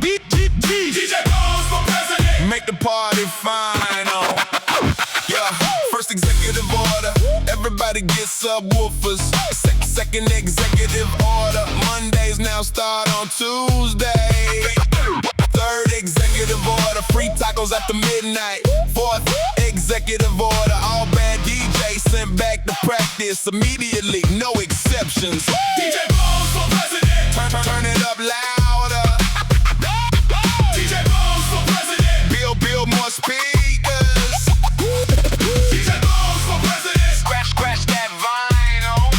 A: DJ Bones for president. Make the party final. Yeah, first executive order, everybody get subwoofers. Second executive order, Mondays now start on Tuesday. Third executive order, free tacos after midnight. Fourth executive order, all bad DJs sent back to practice immediately, no exceptions. DJ Bones for president. Turn it up louder. DJ Bones for president. Build more speakers. Scratch that vinyl.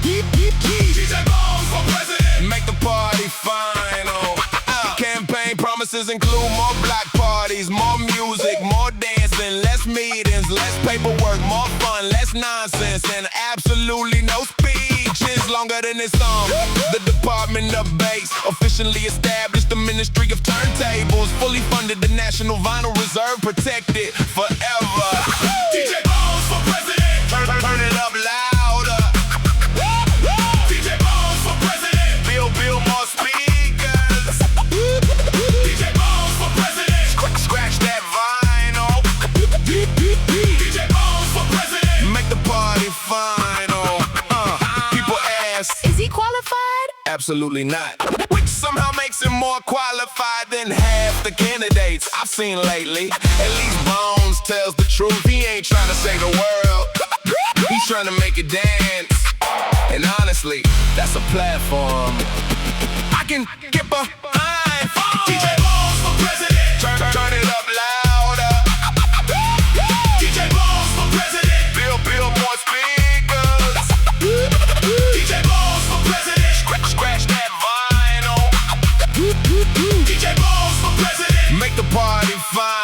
A: DJ Bones for president. Make the party final. Campaign promises include more block parties, more music, more dancing, less meetings, less paperwork, more fun, less nonsense, and absolutely no speeches longer than this song. The Department of Bass officially established the Ministry of Turntables, fully funded the National Vinyl Reserve, protected forever. DJ Bones for president. Turn it up louder. DJ Bones for president. Build more speakers. DJ Bones for president. Scratch that vinyl. DJ Bones for president. Make the party final. People ask,
F: Is he qualified?
A: absolutely not. Which somehow makes him more qualified than half the candidates I've seen lately. At least Bones tells the truth. He ain't trying to save the world. He's trying to make it dance. And honestly, that's a platform I can get behind. DJ Bones for president. Turn it up louder. DJ Bones for president. Build more speakers. DJ Bones for president. Scratch that vinyl. DJ Bones for president. Make the party fine.